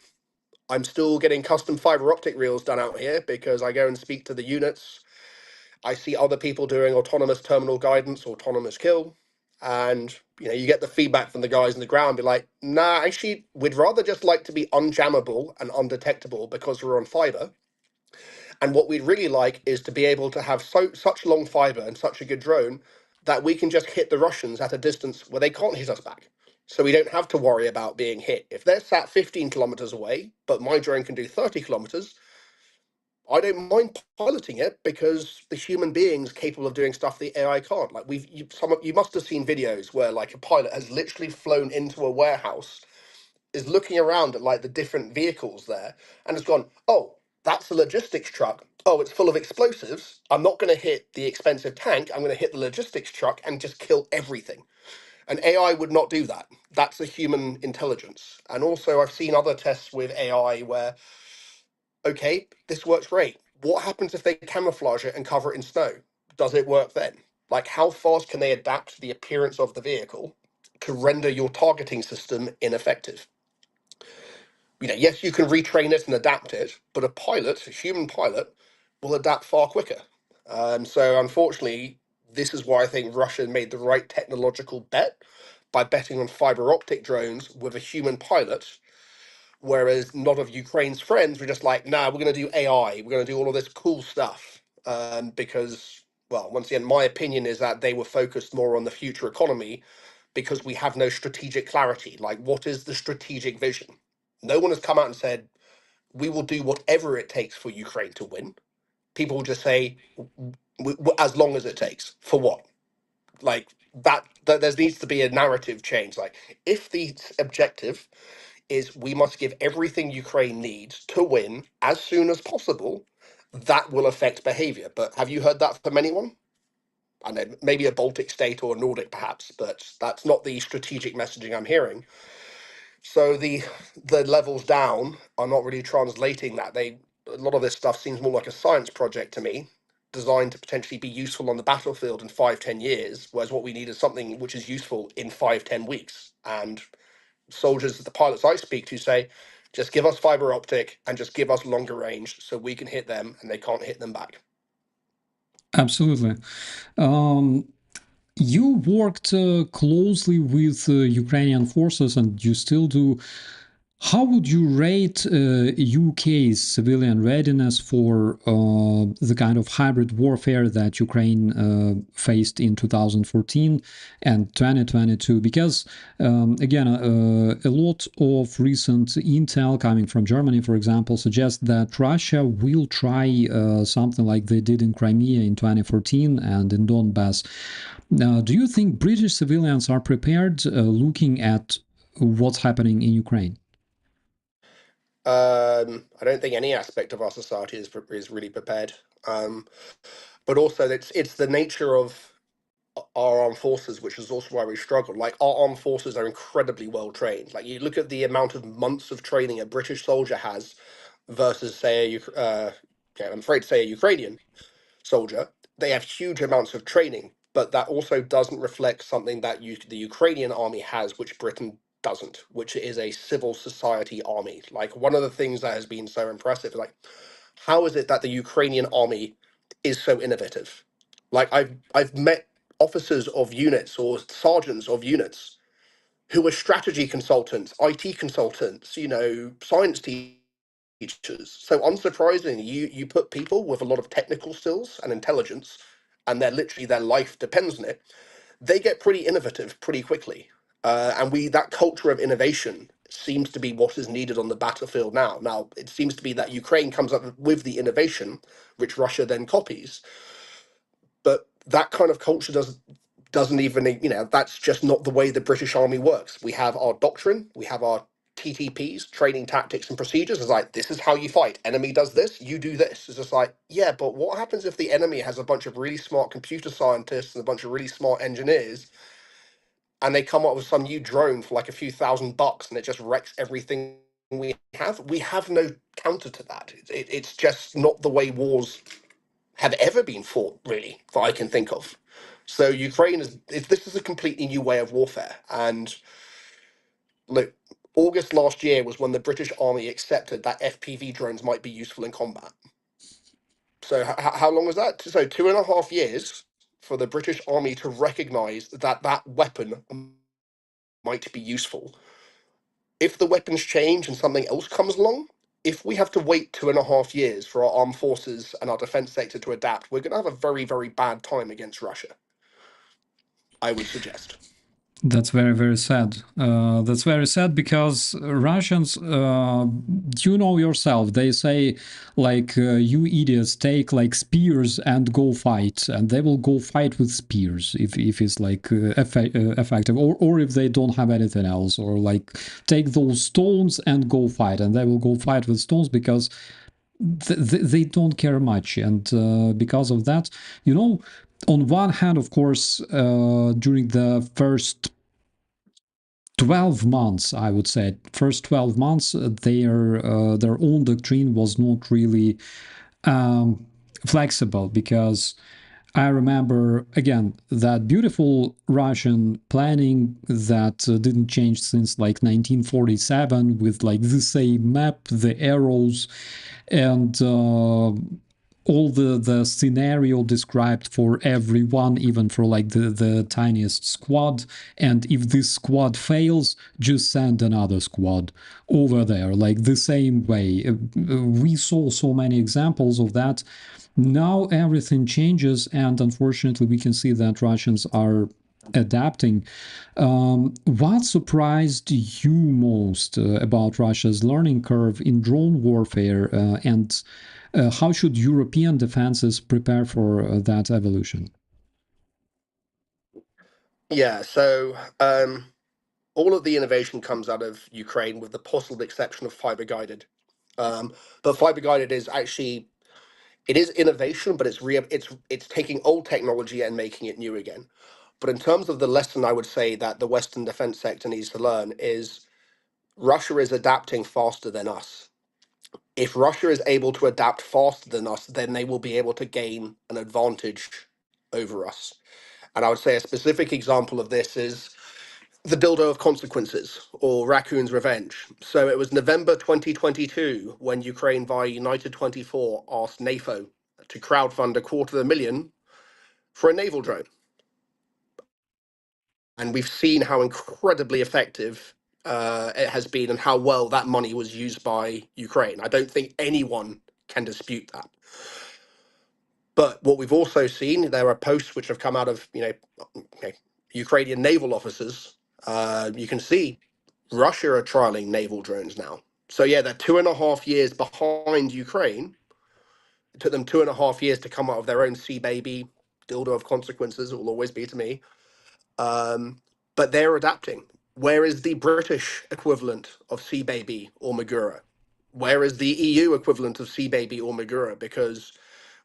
I'm still getting custom fiber optic reels done out here because I go and speak to the units. I see other people doing autonomous terminal guidance, autonomous kill, and you get the feedback from the guys on the ground, be like, nah, actually, we'd rather just like to be unjammable and undetectable because we're on fiber. And what we'd really like is to be able to have such long fiber and such a good drone that we can just hit the Russians at a distance where they can't hit us back. So we don't have to worry about being hit. If they're sat 15 kilometers away, but my drone can do 30 kilometers, I don't mind piloting it because the human being's capable of doing stuff the AI can't. Like you must have seen videos where like a pilot has literally flown into a warehouse, is looking around at like the different vehicles there, and has gone, oh, that's a logistics truck. Oh, it's full of explosives. I'm not going to hit the expensive tank. I'm going to hit the logistics truck and just kill everything. An AI would not do that. That's a human intelligence. And also, I've seen other tests with AI where, okay, this works great. What happens if they camouflage it and cover it in snow? Does it work then? Like, how fast can they adapt the appearance of the vehicle to render your targeting system ineffective? Yes, you can retrain it and adapt it, but a human pilot, will adapt far quicker. So, unfortunately, this is why I think Russia made the right technological bet by betting on fiber optic drones with a human pilot, whereas a lot of Ukraine's friends were just like, nah, we're going to do AI, we're going to do all of this cool stuff. Because, well, once again, my opinion is that they were focused more on the future economy because we have no strategic clarity. Like, what is the strategic vision? No one has come out and said, we will do whatever it takes for Ukraine to win. People will just say, as long as it takes. For what? Like, that there needs to be a narrative change. Like, if the objective is we must give everything Ukraine needs to win as soon as possible, that will affect behavior. But have you heard that from anyone? I know maybe a Baltic state or a Nordic perhaps, but that's not the strategic messaging I'm hearing. So the levels down are not really translating that. A lot of this stuff seems more like a science project to me, designed to potentially be useful on the battlefield in 5-10 years, whereas what we need is something which is useful in 5-10 weeks. And soldiers, the pilots I speak to say, just give us fiber optic and just give us longer range so we can hit them and they can't hit them back. Absolutely. You worked closely with Ukrainian forces, and you still do. How would you rate UK's civilian readiness for the kind of hybrid warfare that Ukraine faced in 2014 and 2022? Because, again, a lot of recent intel coming from Germany, for example, suggests that Russia will try something like they did in Crimea in 2014 and in Donbass. Do you think British civilians are prepared looking at what's happening in Ukraine? I don't think any aspect of our society is really prepared. But also, it's the nature of our armed forces, which is also why we struggle. Like, our armed forces are incredibly well trained. Like, you look at the amount of months of training a British soldier has versus, say, yeah, I'm afraid to say a Ukrainian soldier. They have huge amounts of training, but that also doesn't reflect something that the Ukrainian army has, which Britain doesn't, which is a civil society army. Like, one of the things that has been so impressive, like, how is it that the Ukrainian army is so innovative? Like, I've met officers of units or sergeants of units who are strategy consultants, IT consultants, science teachers. So unsurprisingly, you put people with a lot of technical skills and intelligence, and their life depends on it. They get pretty innovative pretty quickly, and we that culture of innovation seems to be what is needed on the battlefield now. Now it seems to be that Ukraine comes up with the innovation, which Russia then copies, but that kind of culture doesn't even, that's just not the way the British Army works. We have our doctrine, we have our TTPs, training tactics and procedures. It's like, this is how you fight. Enemy does this, you do this. It's just like, yeah, but what happens if the enemy has a bunch of really smart computer scientists and a bunch of really smart engineers, and they come up with some new drone for like a few $1,000 and it just wrecks everything we have? We have no counter to that. It's just not the way wars have ever been fought, really, that I can think of. So Ukraine this is a completely new way of warfare. And look, August last year was when the British Army accepted that FPV drones might be useful in combat. So how long was that? So 2.5 years for the British Army to recognise that that weapon might be useful. If the weapons change and something else comes along, if we have to wait 2.5 years for our armed forces and our defense sector to adapt, we're going to have a very, very bad time against Russia, I would suggest. That's very, very sad. That's very sad because Russians, you know yourself, they say, like, you idiots, take like spears and go fight, and they will go fight with spears if it's like effective, or if they don't have anything else, or like take those stones and go fight, and they will go fight with stones because they don't care much. And because of that, on one hand, of course, during the first 12 months, I would say. First 12 months, their own doctrine was not really flexible, because I remember, again, that beautiful Russian planning that didn't change since like 1947, with like the same map, the arrows, and all the scenario described for everyone, even for like the tiniest squad. And if this squad fails, just send another squad over there, like the same way. We saw so many examples of that. Now everything changes, and unfortunately we can see that Russians are adapting. What surprised you most about Russia's learning curve in drone warfare, and how should European defenses prepare for that evolution? Yeah, so all of the innovation comes out of Ukraine, with the possible exception of fiber guided. But fiber guided is actually, it is innovation, but it's taking old technology and making it new again. But in terms of the lesson, I would say that the Western defense sector needs to learn is Russia is adapting faster than us. If Russia is able to adapt faster than us, then they will be able to gain an advantage over us. And I would say a specific example of this is the dildo of consequences, or Raccoon's Revenge. So it was November 2022 when Ukraine, via United 24, asked NATO to crowdfund $250,000 for a naval drone. And we've seen how incredibly effective it has been, and how well that money was used by Ukraine. I don't think anyone can dispute that. But what we've also seen, there are posts which have come out of, okay, Ukrainian naval officers. You can see Russia are trialing naval drones now. So yeah, they're 2.5 years behind Ukraine. It took them 2.5 years to come out of their own sea baby. Dildo of consequences, it will always be to me. But they're adapting. Where is the British equivalent of Sea Baby or Magura? Where is the EU equivalent of Sea Baby or Magura? Because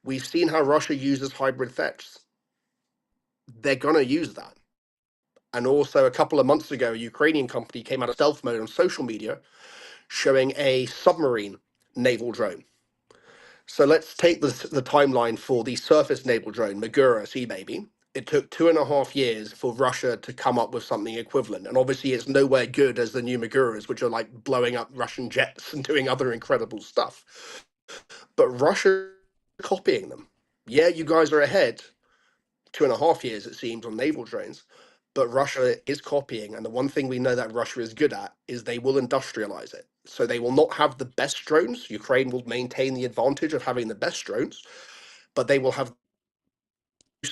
we've seen how Russia uses hybrid threats. They're going to use that. And also, a couple of months ago, a Ukrainian company came out of stealth mode on social media showing a submarine naval drone. So let's take the timeline for the surface naval drone, Magura Sea Baby. It took 2.5 years for Russia to come up with something equivalent. And obviously, it's nowhere good as the new Maguras, which are like blowing up Russian jets and doing other incredible stuff. But Russia copying them. Yeah, you guys are ahead, 2.5 years, it seems, on naval drones. But Russia is copying, and the one thing we know that Russia is good at is they will industrialize it. So they will not have the best drones. Ukraine will maintain the advantage of having the best drones, but they will have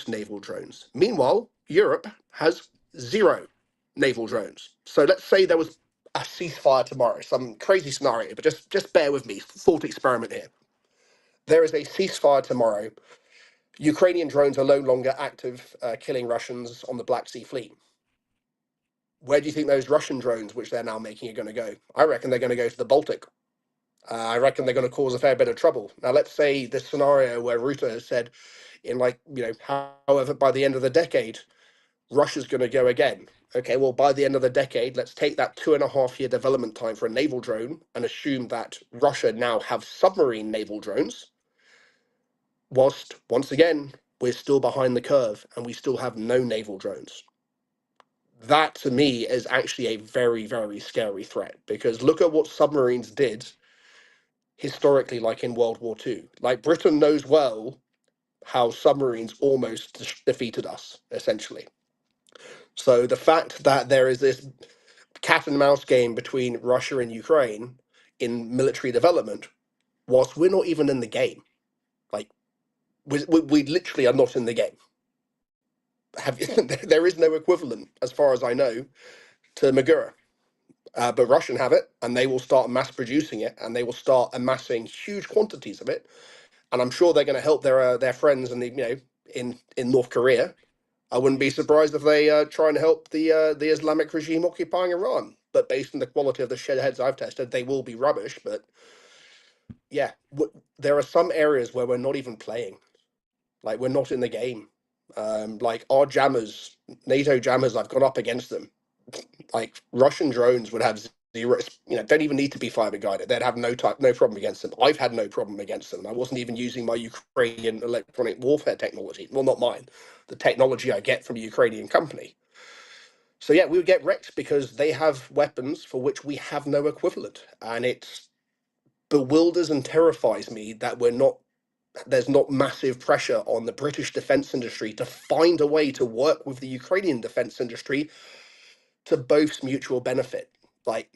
naval drones. Meanwhile, Europe has zero naval drones. So let's say there was a ceasefire tomorrow, some crazy scenario, but just bear with me, thought experiment here. There is a ceasefire tomorrow. Ukrainian drones are no longer active, killing Russians on the Black Sea Fleet. Where do you think those Russian drones, which they're now making, are going to go? I reckon they're going to go to the Baltic. I reckon they're going to cause a fair bit of trouble. Now, let's say this scenario where Ruta has said, in like, however, by the end of the decade, Russia's going to go again. Okay, well, by the end of the decade, let's take that 2.5 year development time for a naval drone and assume that Russia now have submarine naval drones, whilst, once again, we're still behind the curve and we still have no naval drones. That, to me, is actually a very, very scary threat, because look at what submarines did historically, like in World War II. Like, Britain knows well how submarines almost defeated us, essentially. So the fact that there is this cat and mouse game between Russia and Ukraine in military development, whilst we're not even in the game, like we literally are not in the game. Have there is no equivalent, as far as I know, to Magura. But Russian have it, and they will start mass producing it, and they will start amassing huge quantities of it. And I'm sure they're going to help their friends in the in North Korea. I wouldn't be surprised if they try and help the Islamic regime occupying Iran. But based on the quality of the shed heads I've tested, they will be rubbish. But yeah, there are some areas where we're not even playing. Like, we're not in the game. Like our jammers, NATO jammers, I've gone up against them. Like Russian drones would have zero, don't even need to be fiber guided. They'd have no problem against them. I've had no problem against them. I wasn't even using my Ukrainian electronic warfare technology. Well, not mine, the technology I get from a Ukrainian company. So yeah, we would get wrecked because they have weapons for which we have no equivalent, and it bewilders and terrifies me that there's not massive pressure on the British defense industry to find a way to work with the Ukrainian defense industry to both mutual benefit. Like,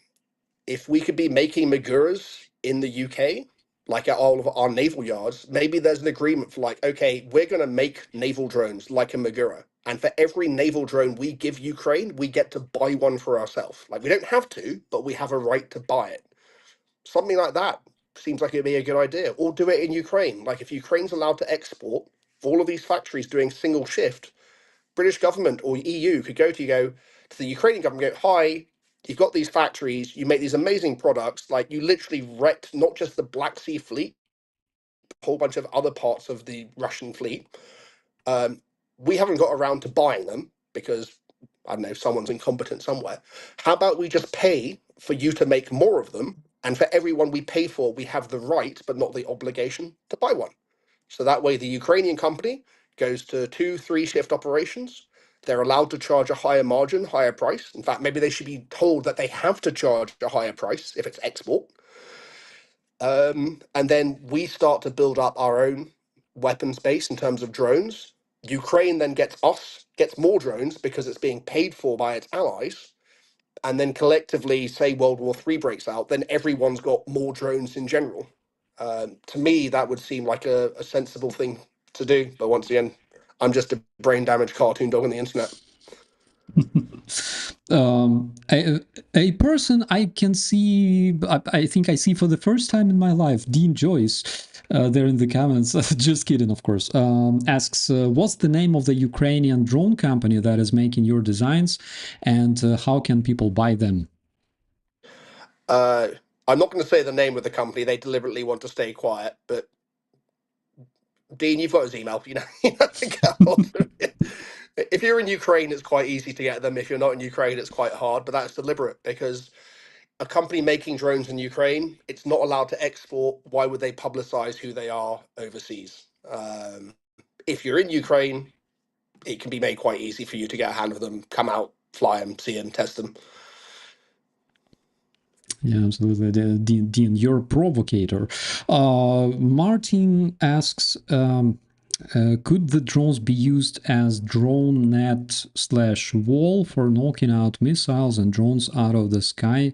if we could be making Maguras in the UK, like at all of our naval yards, maybe there's an agreement for like, okay, we're going to make naval drones like a Magura. And for every naval drone we give Ukraine, we get to buy one for ourselves. Like, we don't have to, but we have a right to buy it. Something like that seems like it'd be a good idea. Or do it in Ukraine. Like, if Ukraine's allowed to export, all of these factories doing single shift, British government or EU could go to the Ukrainian government, go, hi, you've got these factories, you make these amazing products, like you literally wrecked not just the Black Sea fleet, a whole bunch of other parts of the Russian fleet. Um, we haven't got around to buying them because I don't know, someone's incompetent somewhere. How about we just pay for you to make more of them? And for everyone we pay for, we have the right, but not the obligation to buy one. So that way, the Ukrainian company goes to 2, 3 shift operations. They're allowed to charge a higher margin, higher price. In fact, maybe they should be told that they have to charge a higher price if it's export. And then we start to build up our own weapons base in terms of drones. Ukraine then gets more drones because it's being paid for by its allies. And then collectively, say World War III breaks out, then everyone's got more drones in general. To me, that would seem like a sensible thing to do. But once again, I'm just a brain damaged cartoon dog on the internet. A person I can see, I think I see for the first time in my life, Dean Joyce, there in the comments, just kidding, of course, asks, what's the name of the Ukrainian drone company that is making your designs, and how can people buy them? I'm not going to say the name of the company. They deliberately want to stay quiet. But Dean, you've got his email. You know to get hold of it. If you're in Ukraine, it's quite easy to get them. If you're not in Ukraine, it's quite hard. But that's deliberate because a company making drones in Ukraine, it's not allowed to export. Why would they publicize who they are overseas? If you're in Ukraine, it can be made quite easy for you to get a hand of them, come out, fly them, see them, test them. Yeah, absolutely. Dean, you're a provocator. Martin asks, could the drones be used as drone net/wall for knocking out missiles and drones out of the sky,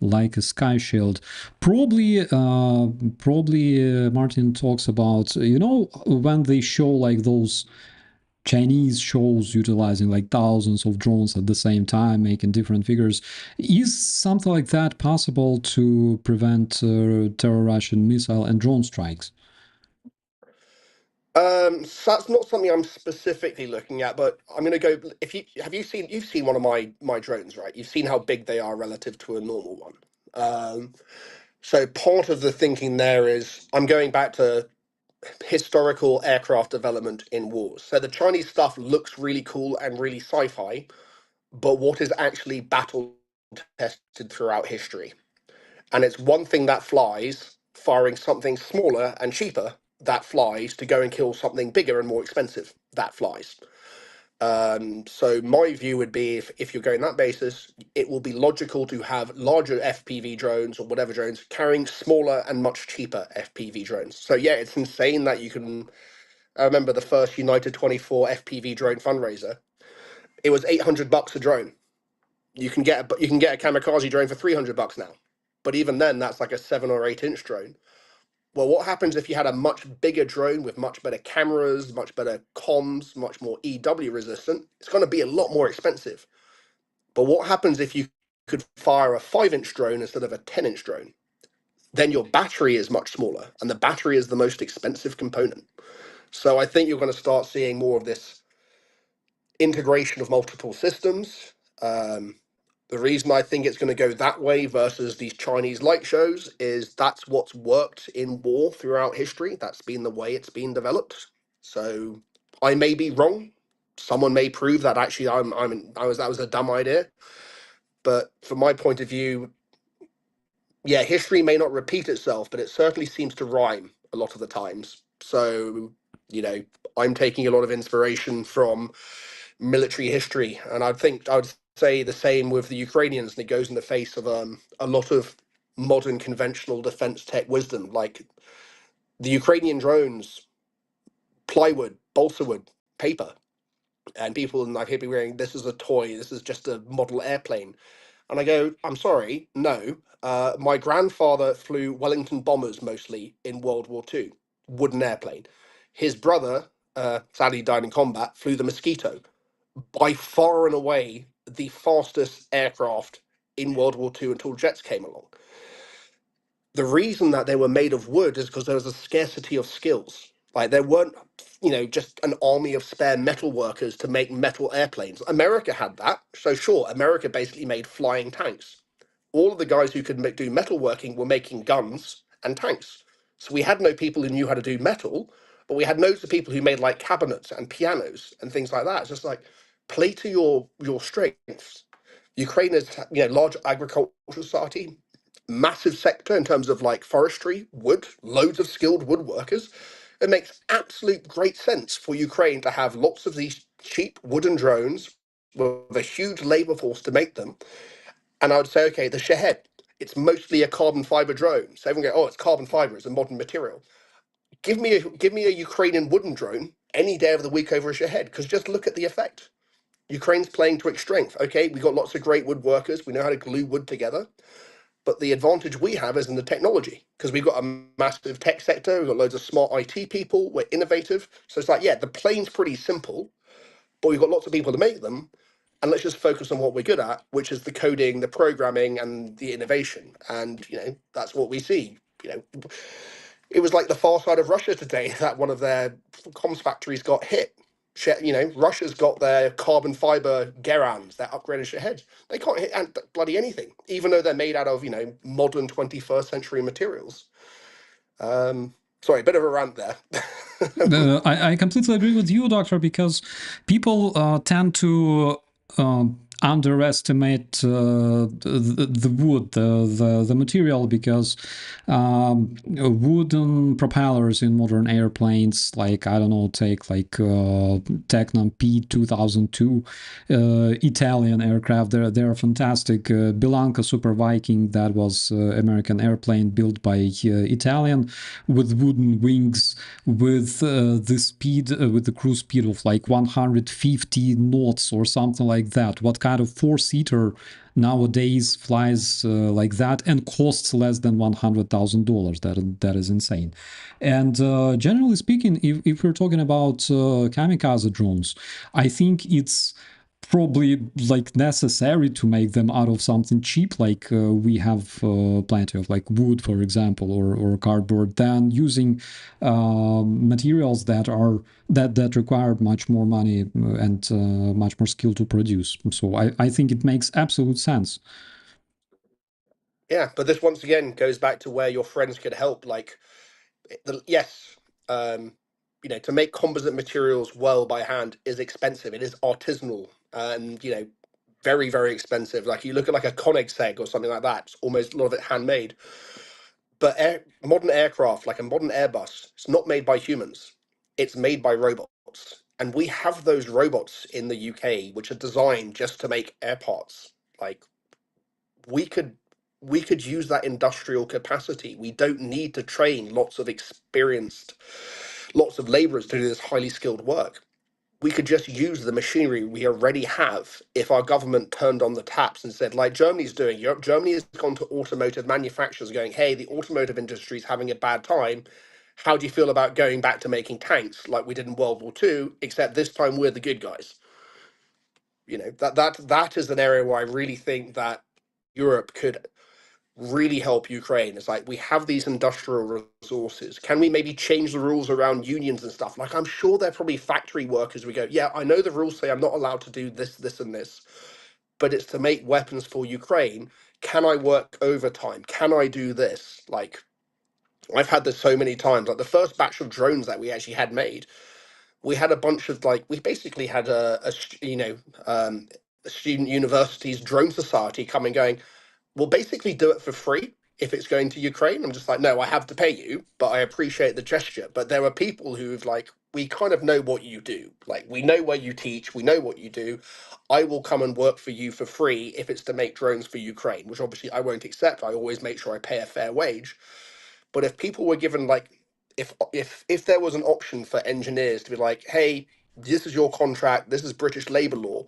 like a sky shield? Probably, Martin talks about, when they show like those Chinese shows utilizing like thousands of drones at the same time, making different figures. Is something like that possible to prevent terror Russian missile and drone strikes? So that's not something I'm specifically looking at, but I'm going to go. If you've seen one of my drones, right? You've seen how big they are relative to a normal one. So part of the thinking there is I'm going back to historical aircraft development in wars. So the Chinese stuff looks really cool and really sci-fi, but what is actually battle tested throughout history? And it's one thing that flies, firing something smaller and cheaper that flies to go and kill something bigger and more expensive that flies. So my view would be if you're going that basis, it will be logical to have larger FPV drones or whatever drones carrying smaller and much cheaper FPV drones. So yeah, it's insane that you can. I remember the first United 24 FPV drone fundraiser. It was $800 a drone. You can get a kamikaze drone for $300 now. But even then, that's like a 7 or 8 inch drone. Well, what happens if you had a much bigger drone with much better cameras, much better comms, much more EW resistant? It's going to be a lot more expensive. But what happens if you could fire a 5 inch drone instead of a 10 inch drone? Then your battery is much smaller, and the battery is the most expensive component. So I think you're going to start seeing more of this integration of multiple systems. Um, the reason I think it's going to go that way versus these Chinese light shows is that's what's worked in war throughout history. That's been the way it's been developed. So I may be wrong. Someone may prove that actually I was that was a dumb idea. But from my point of view, yeah, history may not repeat itself, but it certainly seems to rhyme a lot of the times. So, you know, I'm taking a lot of inspiration from military history, and I would say the same with the Ukrainians, and it goes in the face of a lot of modern conventional defense tech wisdom, like the Ukrainian drones, plywood, balsa wood, paper, and people like hear me wearing this is a toy, this is just a model airplane. And I go, I'm sorry, no. My grandfather flew Wellington bombers mostly in World War II, wooden airplane. His brother, sadly died in combat, flew the Mosquito, by far and away the fastest aircraft in World War II until jets came along. The reason that they were made of wood is because there was a scarcity of skills. Like there weren't, just an army of spare metal workers to make metal airplanes. America had that. So sure, America basically made flying tanks. All of the guys who could do metalworking were making guns and tanks. So we had no people who knew how to do metal, but we had loads of people who made like cabinets and pianos and things like that. It's just like play to your strengths. Ukraine is, large agricultural society, massive sector in terms of like forestry, wood, loads of skilled woodworkers. It makes absolute great sense for Ukraine to have lots of these cheap wooden drones with a huge labor force to make them. And I would say, okay, the Shahed, it's mostly a carbon fiber drone. So everyone go, oh, it's carbon fiber, it's a modern material. Give me a Ukrainian wooden drone any day of the week over a Shahed, because just look at the effect. Ukraine's playing to its strength. Okay, we got lots of great woodworkers. We know how to glue wood together. But the advantage we have is in the technology, because we've got a massive tech sector. We've got loads of smart IT people. We're innovative. So it's like, yeah, the plane's pretty simple, but we've got lots of people to make them. And let's just focus on what we're good at, which is the coding, the programming, and the innovation. And that's what we see. You know, it was like the far side of Russia today that one of their comms factories got hit. Russia's got their carbon fiber Gerans, their upgraded Shahed. They can't hit bloody anything, even though they're made out of modern 21st century materials. Sorry, a bit of a rant there. I completely agree with you, Doctor, because people tend to underestimate the wood, the material, because wooden propellers in modern airplanes, like, I don't know, take like Tecnam P2002 Italian aircraft, they're fantastic. Bianca Super Viking, that was American airplane built by Italian, with wooden wings, with with the cruise speed of like 150 knots or something like that. What kind of four-seater nowadays flies like that and costs less than $100,000? That is insane. And generally speaking, if we're talking about kamikaze drones, I think it's probably like necessary to make them out of something cheap, like we have plenty of like wood, for example, or cardboard, than using materials that require much more money and much more skill to produce. So I think it makes absolute sense. Yeah, but this once again goes back to where your friends could help. Like, yes, um, to make composite materials well by hand is expensive. It is artisanal, and very, very expensive. Like you look at like a Koenigsegg or something like that. It's almost a lot of it handmade. But modern aircraft, like a modern Airbus, it's not made by humans. It's made by robots, and we have those robots in the UK, which are designed just to make air parts. Like we could we could use that industrial capacity. We don't need to train lots of laborers to do this highly skilled work. We could just use the machinery we already have if our government turned on the taps and said, like Germany's doing. Europe, Germany has gone to automotive manufacturers going, hey, the automotive industry is having a bad time. How do you feel about going back to making tanks like we did in World War II, except this time we're the good guys? That is an area where I really think that Europe could really help Ukraine. It's like we have these industrial resources. Can we maybe change the rules around unions and stuff? Like I'm sure they're probably factory workers. We go, yeah, I know the rules say I'm not allowed to do this, this, and this, but it's to make weapons for Ukraine. Can I work overtime? Can I do this? Like I've had this so many times. Like the first batch of drones that we actually had made, we had a bunch of we basically had um, student universities, drone society coming going, we'll basically do it for free if it's going to Ukraine. I'm just like, no, I have to pay you, but I appreciate the gesture. But there are people who've like, we kind of know what you do. Like, we know where you teach, we know what you do. I will come and work for you for free if it's to make drones for Ukraine, which obviously I won't accept. I always make sure I pay a fair wage. But if people were given like, if there was an option for engineers to be like, hey, this is your contract, this is British labor law,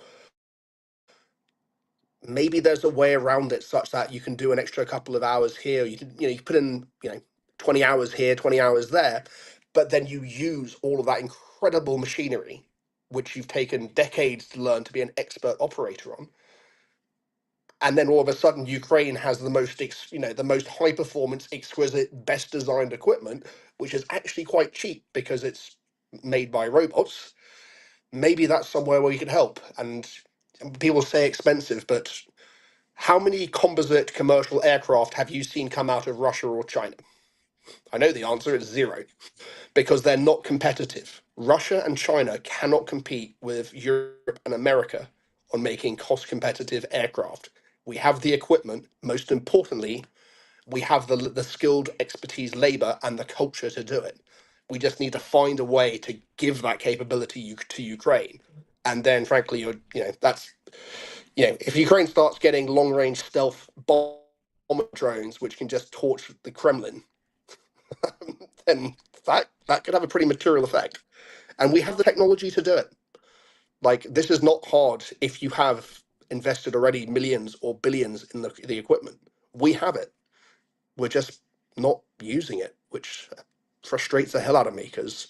maybe there's a way around it such that you can do an extra couple of hours here. You can, you put in, 20 hours here, 20 hours there, but then you use all of that incredible machinery, which you've taken decades to learn to be an expert operator on. And then all of a sudden, Ukraine has the most, the most high performance, exquisite, best designed equipment, which is actually quite cheap because it's made by robots. Maybe that's somewhere where we could help. And people say expensive, but how many composite commercial aircraft have you seen come out of Russia or China? I know the answer is zero, because they're not competitive. Russia and China cannot compete with Europe and America on making cost competitive aircraft. We have the equipment, most importantly, we have the skilled expertise labor and the culture to do it. We just need to find a way to give that capability to Ukraine. And then frankly, that's, if Ukraine starts getting long range stealth bomber drones, which can just torch the Kremlin, then that could have a pretty material effect. And we have the technology to do it. Like, this is not hard if you have invested already millions or billions in the equipment. We have it. We're just not using it, which frustrates the hell out of me, because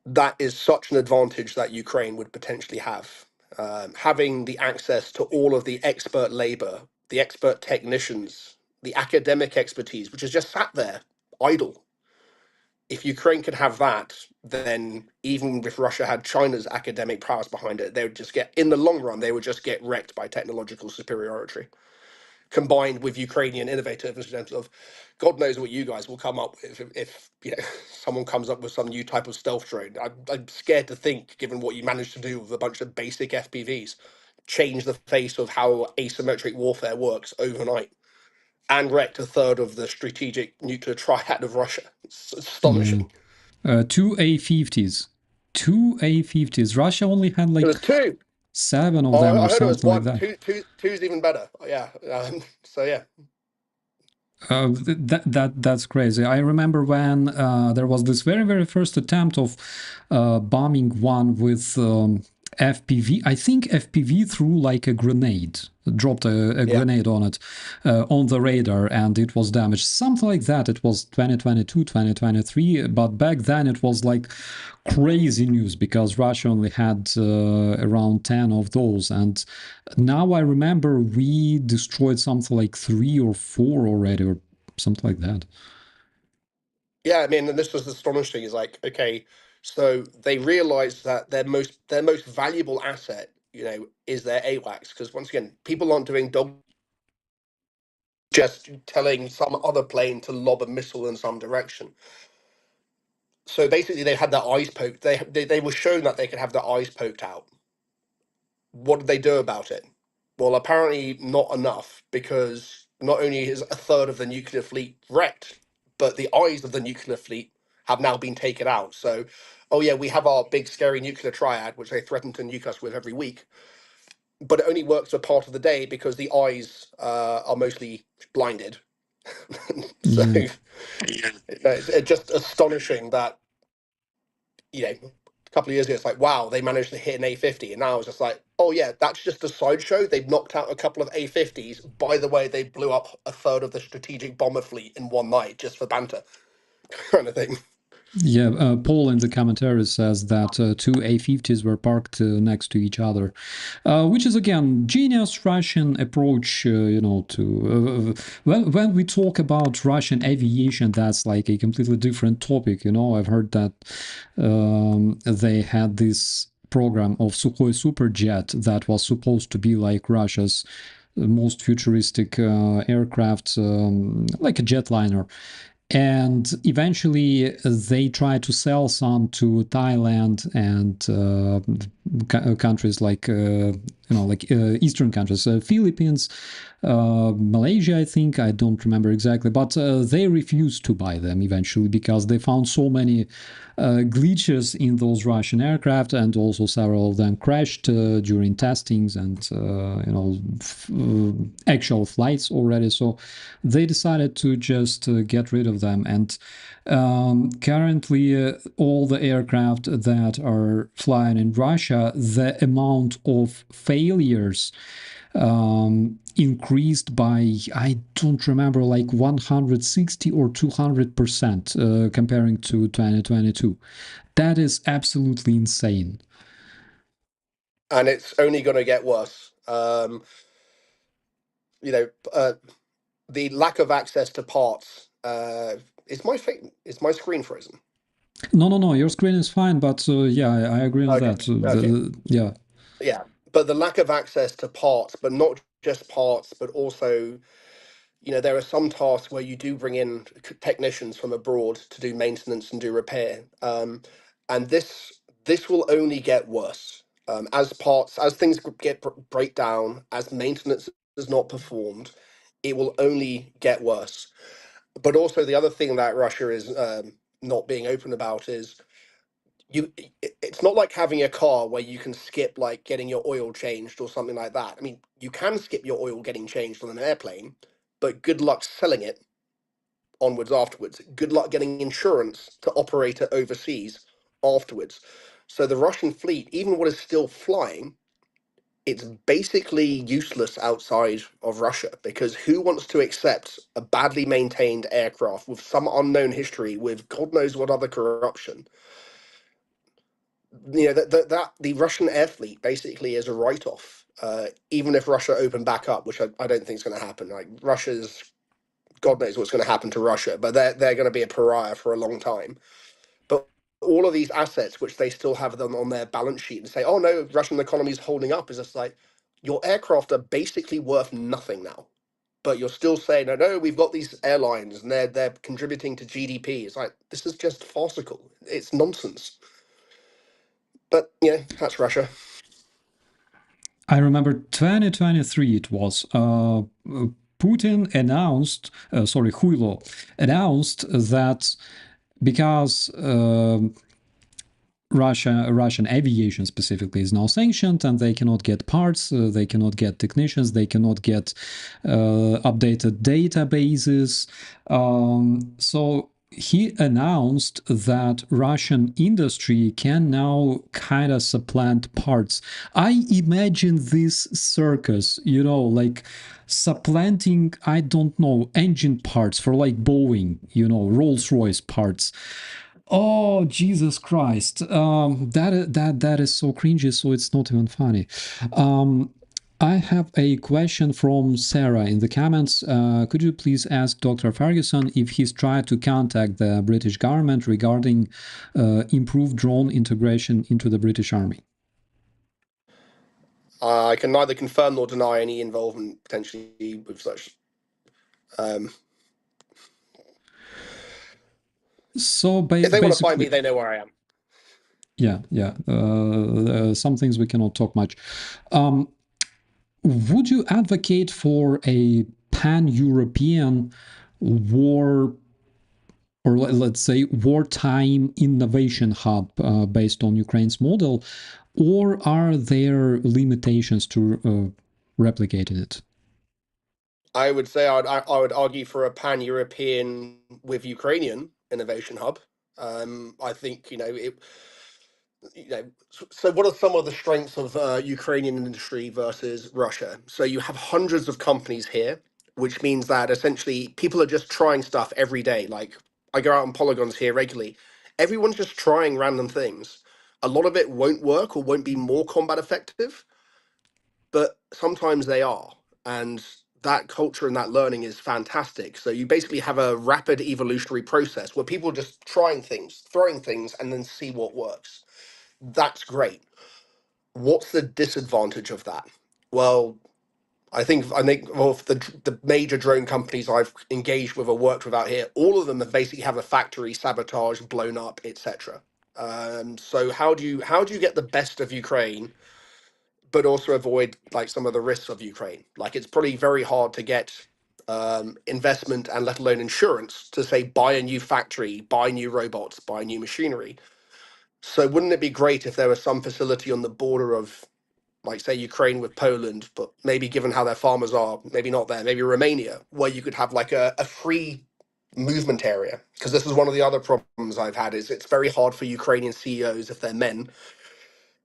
that is such an advantage that Ukraine would potentially have. Having the access to all of the expert labor, the expert technicians, the academic expertise, which is just sat there idle. If Ukraine could have that, then even if Russia had China's academic powers behind it, they would just get, in the long run, they would just get wrecked by technological superiority, combined with Ukrainian innovators in terms of, God knows what you guys will come up with if someone comes up with some new type of stealth drone. I'm scared to think, given what you managed to do with a bunch of basic FPVs, change the face of how asymmetric warfare works overnight and wrecked a third of the strategic nuclear triad of Russia. It's Yeah. astonishing. Two A-50s. Two A-50s. Russia only had It like was two. 7 of Oh, them I or heard it was something like one. that. Two's even better. Yeah. So yeah. That's crazy. I remember when there was this very first attempt of bombing one with FPV. I think FPV threw like a grenade, dropped a Yeah. grenade on it, on the radar, and it was damaged. Something like that. It was 2022, 2023, but back then it was like crazy news because Russia only had around 10 of those, and now I remember we destroyed something like 3 or 4 already, or something like that. Yeah, I mean, and this was astonishing. Is like, okay, so they realized that their most valuable asset, is their AWACS. Because once again, people aren't doing dog, just telling some other plane to lob a missile in some direction. So basically, they had their eyes poked. They were shown that they could have their eyes poked out. What did they do about it? Well, apparently not enough, because not only is a third of the nuclear fleet wrecked, but the eyes of the nuclear fleet have now been taken out. So, oh yeah, we have our big scary nuclear triad, which they threaten to nuke us with every week, but it only works for part of the day because the eyes are mostly blinded. So Yeah. it's just astonishing that, a couple of years ago, it's like, wow, they managed to hit an A50. And now it's just like, oh, yeah, that's just a sideshow. They've knocked out a couple of A50s. By the way, they blew up a third of the strategic bomber fleet in one night just for banter, kind of thing. Yeah, Paul in the commentaries says that 2 A50s were parked next to each other, which is again genius Russian approach. To when we talk about Russian aviation, that's like a completely different topic. I've heard that they had this program of Sukhoi Superjet that was supposed to be like Russia's most futuristic aircraft, like a jetliner. and eventually they try to sell some to Thailand and countries like eastern countries, Philippines, Malaysia, I think. I don't remember exactly, but they refused to buy them eventually because they found so many glitches in those Russian aircraft, and also several of them crashed during testings and actual flights already. So they decided to just get rid of them. And currently, all the aircraft that are flying in Russia, the amount of failures increased by, I don't remember, like 160 or 200% comparing to 2022. That is absolutely insane. And it's only going to get worse. You know, the lack of access to parts. Is my screen frozen? No, your screen is fine, but yeah, I agree on Okay. that. Okay. Yeah. Yeah, but the lack of access to parts, but not just parts, but also, there are some tasks where you do bring in technicians from abroad to do maintenance and do repair, and this will only get worse as things break down, as maintenance is not performed. It will only get worse. But also the other thing that Russia is not being open about is it's not like having a car where you can skip like getting your oil changed or something like that. I mean, you can skip your oil getting changed on an airplane, but good luck selling it onwards afterwards. Good luck getting insurance to operate it overseas afterwards. So the Russian fleet, even what is still flying, it's basically useless outside of Russia, because who wants to accept a badly maintained aircraft with some unknown history, with God knows what other corruption? That the Russian air fleet basically is a write-off. Even if Russia opened back up, which I don't think is going to happen. Like Russia's, God knows what's going to happen to Russia, but they're going to be a pariah for a long time. But all of these assets, which they still have them on their balance sheet, and say, "Oh no, Russian economy is holding up," is just like your aircraft are basically worth nothing now. But you're still saying, "No, no, we've got these airlines and they're contributing to GDP." It's like this is just farcical. It's nonsense. But that's Russia. I remember 2023 it was. Putin announced, Huilo announced that because Russian aviation specifically is now sanctioned, and they cannot get parts, they cannot get technicians, they cannot get updated databases. So he announced that Russian industry can now kind of supplant parts. I imagine this circus, like supplanting, I don't know, engine parts for like Boeing, Rolls-Royce parts. Oh, Jesus Christ. That is so cringy, so it's not even funny. I have a question from Sarah in the comments. Could you please ask Dr. Fergusson if he's tried to contact the British government regarding improved drone integration into the British Army? I can neither confirm nor deny any involvement potentially with such. Um, So if they want to find me, basically, they know where I am. yeah. Some things we cannot talk much. Would you advocate for a pan-European war, or let's say wartime innovation hub based on Ukraine's model, or are there limitations to replicating it? I would say I would argue for a pan-European with Ukrainian innovation hub. I think so what are some of the strengths of Ukrainian industry versus Russia? So you have hundreds of companies here, which means that essentially people are just trying stuff every day. Like I go out on polygons here regularly. Everyone's just trying random things. A lot of it won't work or won't be more combat effective, but sometimes they are. And that culture and that learning is fantastic. So you basically have a rapid evolutionary process where people are just trying things, throwing things, and then see what works. That's great. What's the disadvantage of that? Well, I think of the major drone companies I've engaged with or worked with out here, all of them have basically have a factory sabotaged, blown up, etc. So how do you get the best of Ukraine, but also avoid like some of the risks of Ukraine? Like it's probably very hard to get investment and let alone insurance to say buy a new factory, buy new robots, buy new machinery. So wouldn't it be great if there was some facility on the border of like say Ukraine with Poland, but maybe given how their farmers are, maybe not there, maybe Romania, where you could have like a free movement area? Because this is one of the other problems I've had is it's very hard for Ukrainian CEOs, if they're men,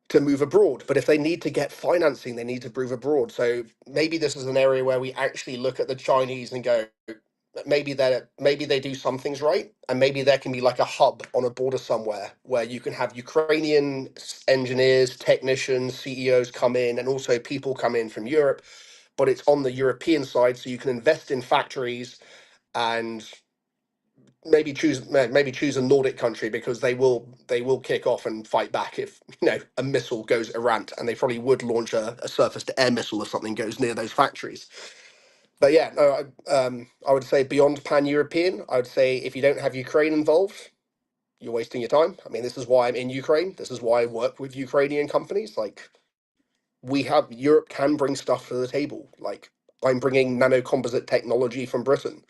to move abroad. But if they need to get financing, they need to move abroad. So maybe this is an area where we actually look at the Chinese and go, maybe they do some things right, and maybe there can be like a hub on a border somewhere where you can have Ukrainian engineers, technicians, CEOs come in, and also people come in from Europe, but it's on the European side, so you can invest in factories and maybe choose a Nordic country because they will kick off and fight back if a missile goes errant, and they probably would launch a surface to air missile if something goes near those factories. But yeah, no, I would say beyond pan-European, I would say if you don't have Ukraine involved, you're wasting your time. I mean, this is why I'm in Ukraine. This is why I work with Ukrainian companies. Like, Europe can bring stuff to the table. Like, I'm bringing nanocomposite technology from Britain,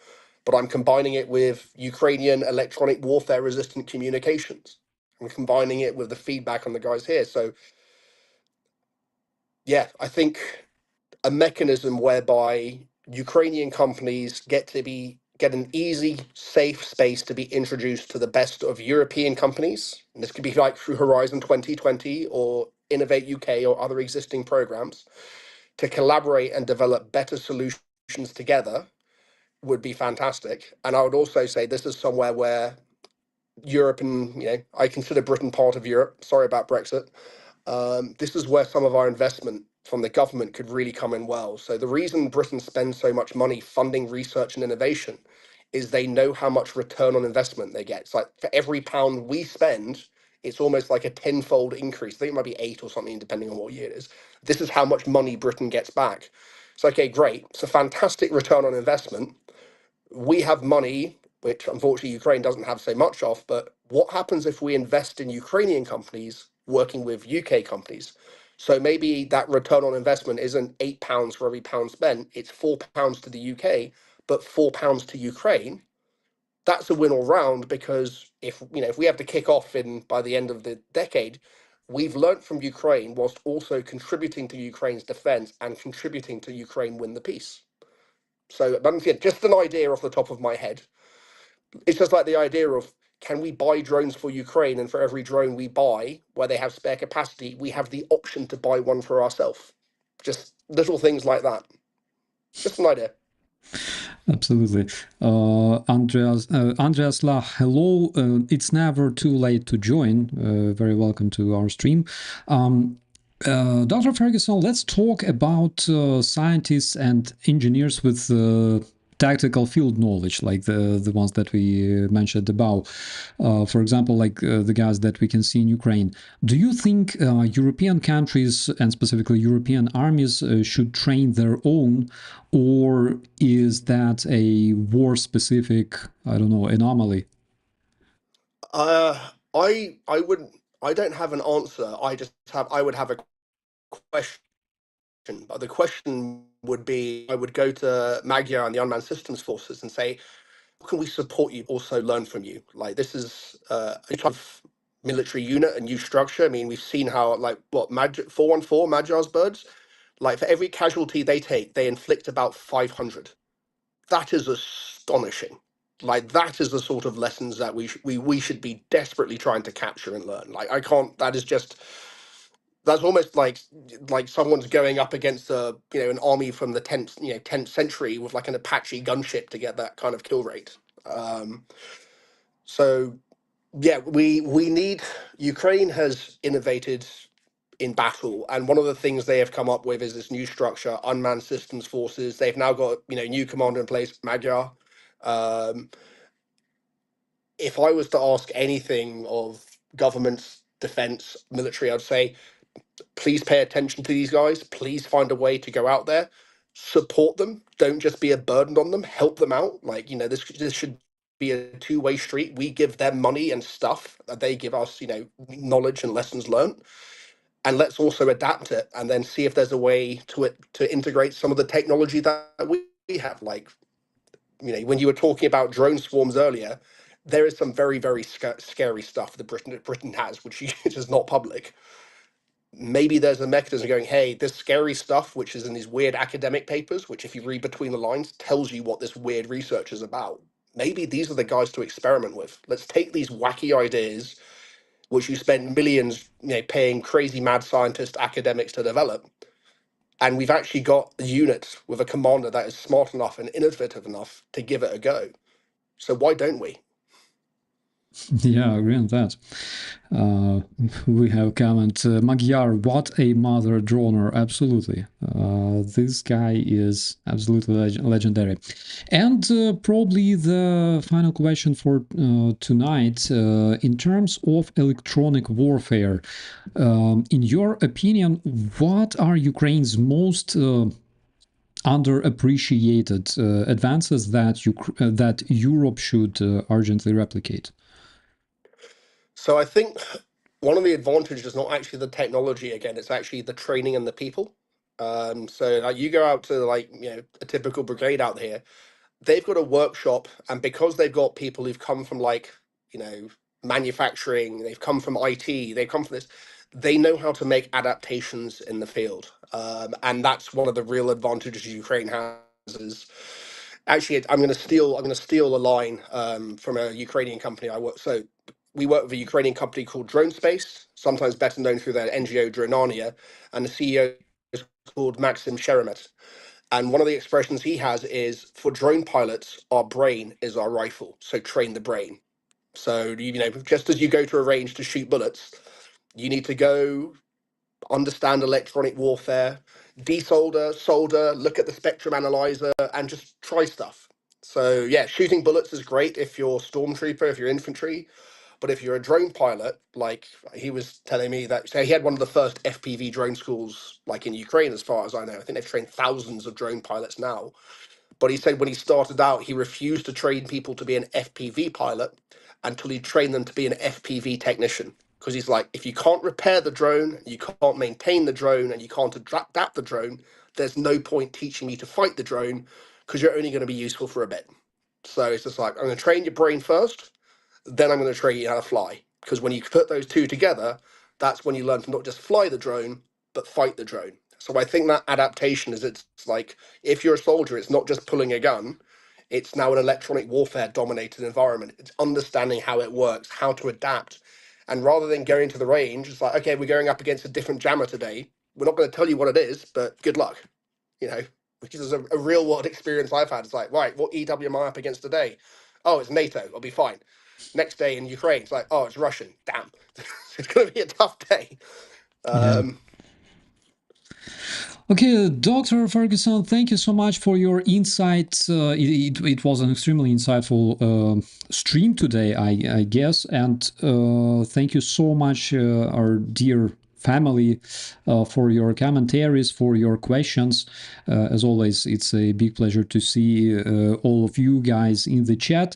but I'm combining it with Ukrainian electronic warfare resistant communications. I'm combining it with the feedback on the guys here. So yeah, I think a mechanism whereby Ukrainian companies get an easy, safe space to be introduced to the best of European companies. And this could be like through Horizon 2020 or Innovate UK or other existing programs to collaborate and develop better solutions together would be fantastic. And I would also say this is somewhere where Europe and I consider Britain part of Europe. Sorry about Brexit. This is where some of our investment from the government could really come in well. So the reason Britain spends so much money funding research and innovation is they know how much return on investment they get. It's like for every pound we spend, it's almost like a tenfold increase. I think it might be eight or something, depending on what year it is. This is how much money Britain gets back. It's okay, great. It's a fantastic return on investment. We have money, which unfortunately Ukraine doesn't have so much of, but what happens if we invest in Ukrainian companies working with UK companies? So maybe that return on investment isn't £8 for every pound spent, it's £4 to the UK, but £4 to Ukraine. That's a win all round because if we have to kick off in by the end of the decade, we've learnt from Ukraine whilst also contributing to Ukraine's defense and contributing to Ukraine win the peace. So, but again, just an idea off the top of my head. It's just like the idea of can we buy drones for Ukraine, and for every drone we buy, where they have spare capacity, we have the option to buy one for ourselves. Just little things like that. Just an idea. Absolutely. Andreas La, hello. It's never too late to join. Very welcome to our stream. Dr. Fergusson, let's talk about scientists and engineers with tactical field knowledge, like the ones that we mentioned above. For example, like the guys that we can see in Ukraine. Do you think European countries and specifically European armies should train their own, or is that a war-specific, I don't know, anomaly? I wouldn't. I don't have an answer. I would have a question. But the question would be, I would go to Magyar and the unmanned systems forces and say, how can we support you, also learn from you? Like this is a type of military unit, a new structure. I mean, we've seen how like what 414 Magyar's birds, like for every casualty they take, they inflict about 500. That is astonishing. Like that is the sort of lessons that we should be desperately trying to capture and learn. Like I can't. That is just that's almost like someone's going up against an army from the 10th century with like an Apache gunship to get that kind of kill rate. So yeah, we need Ukraine has innovated in battle, and one of the things they have come up with is this new structure, unmanned systems forces. They've now got new commander in place, Magyar. Um, if I was to ask anything of government's defense military, I'd say please pay attention to these guys. Please find a way to go out there. support them. Don't just be a burden on them. Help them out. Like, you know, this should be a two-way street. We give them money and stuff. They give us, you know, knowledge and lessons learned. And let's also adapt it, and then see if there's a way to integrate some of the technology that we have. Like, you know, when you were talking about drone swarms earlier, there is some very, very scary stuff that Britain has, which is not public. Maybe there's a mechanism going, hey, this scary stuff, which is in these weird academic papers, which if you read between the lines, tells you what this weird research is about. Maybe these are the guys to experiment with. Let's take these wacky ideas, which you spend millions, you know, paying crazy mad scientist academics to develop. And we've actually got a unit with a commander that is smart enough and innovative enough to give it a go. So why don't we? Yeah, I agree on that. We have comment, Magyar, what a mother droner, absolutely. This guy is absolutely legendary. And probably the final question for tonight, in terms of electronic warfare, in your opinion, what are Ukraine's most underappreciated advances that Europe should urgently replicate? So I think one of the advantages is not actually the technology again, it's actually the training and the people. So like you go out to like, you know, a typical brigade out here, they've got a workshop, and because they've got people who've come from like, you know, manufacturing, they've come from IT, they've come from this, they know how to make adaptations in the field. And that's one of the real advantages Ukraine has. Is actually, I'm going to steal a line from a Ukrainian company I work. So we work with a Ukrainian company called Drone Space, sometimes better known through their NGO Dronania, and the CEO is called Maxim Sheremet. And one of the expressions he has is, for drone pilots, our brain is our rifle. So train the brain. So, you know, just as you go to a range to shoot bullets, you need to go understand electronic warfare, desolder, solder, look at the spectrum analyzer, and just try stuff. So, yeah, shooting bullets is great if you're stormtrooper, if you're infantry. But if you're a drone pilot, like he was telling me that, so he had one of the first FPV drone schools, like in Ukraine, as far as I know. I think they've trained thousands of drone pilots now. But he said when he started out, he refused to train people to be an FPV pilot until he trained them to be an FPV technician. Because he's like, if you can't repair the drone, you can't maintain the drone, and you can't adapt the drone, there's no point teaching me to fight the drone because you're only going to be useful for a bit. So it's just like, I'm going to train your brain first, then I'm going to train you how to fly. Because when you put those two together, that's when you learn to not just fly the drone, but fight the drone. So I think that adaptation is, it's like, if you're a soldier, it's not just pulling a gun, it's now an electronic warfare dominated environment. It's understanding how it works, how to adapt. And rather than going to the range, it's like, okay, we're going up against a different jammer today. We're not going to tell you what it is, but good luck. You know, which is a real world experience I've had. It's like, right, what EW am I up against today? Oh, it's NATO. I'll be fine. Next day in Ukraine, it's like, oh, it's Russian. Damn, it's going to be a tough day. Yeah. Um, Okay, Dr. Fergusson, thank you so much for your insights. It was an extremely insightful stream today, I guess. And thank you so much, our dear family, for your commentaries, for your questions. As always, it's a big pleasure to see all of you guys in the chat.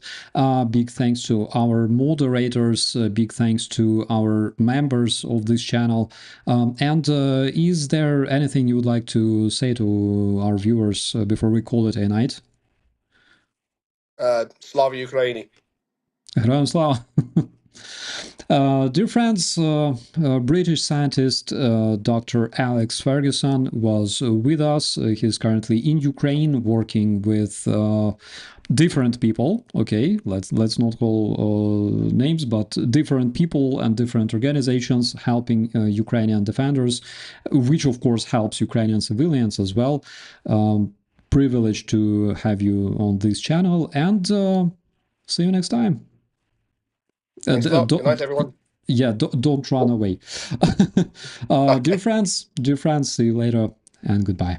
Big thanks to our moderators, big thanks to our members of this channel. And is there anything you would like to say to our viewers before we call it a night? Slava Ukraini. Героям слава! Dear friends, British scientist Dr. Alex Fergusson was with us. He's currently in Ukraine working with different people. Okay, let's not call names, but different people and different organizations helping Ukrainian defenders, which of course helps Ukrainian civilians as well. Privileged to have you on this channel, and see you next time. Thanks a lot. Good night, everyone. Yeah, don't run away. Dear friends, see you later, and goodbye.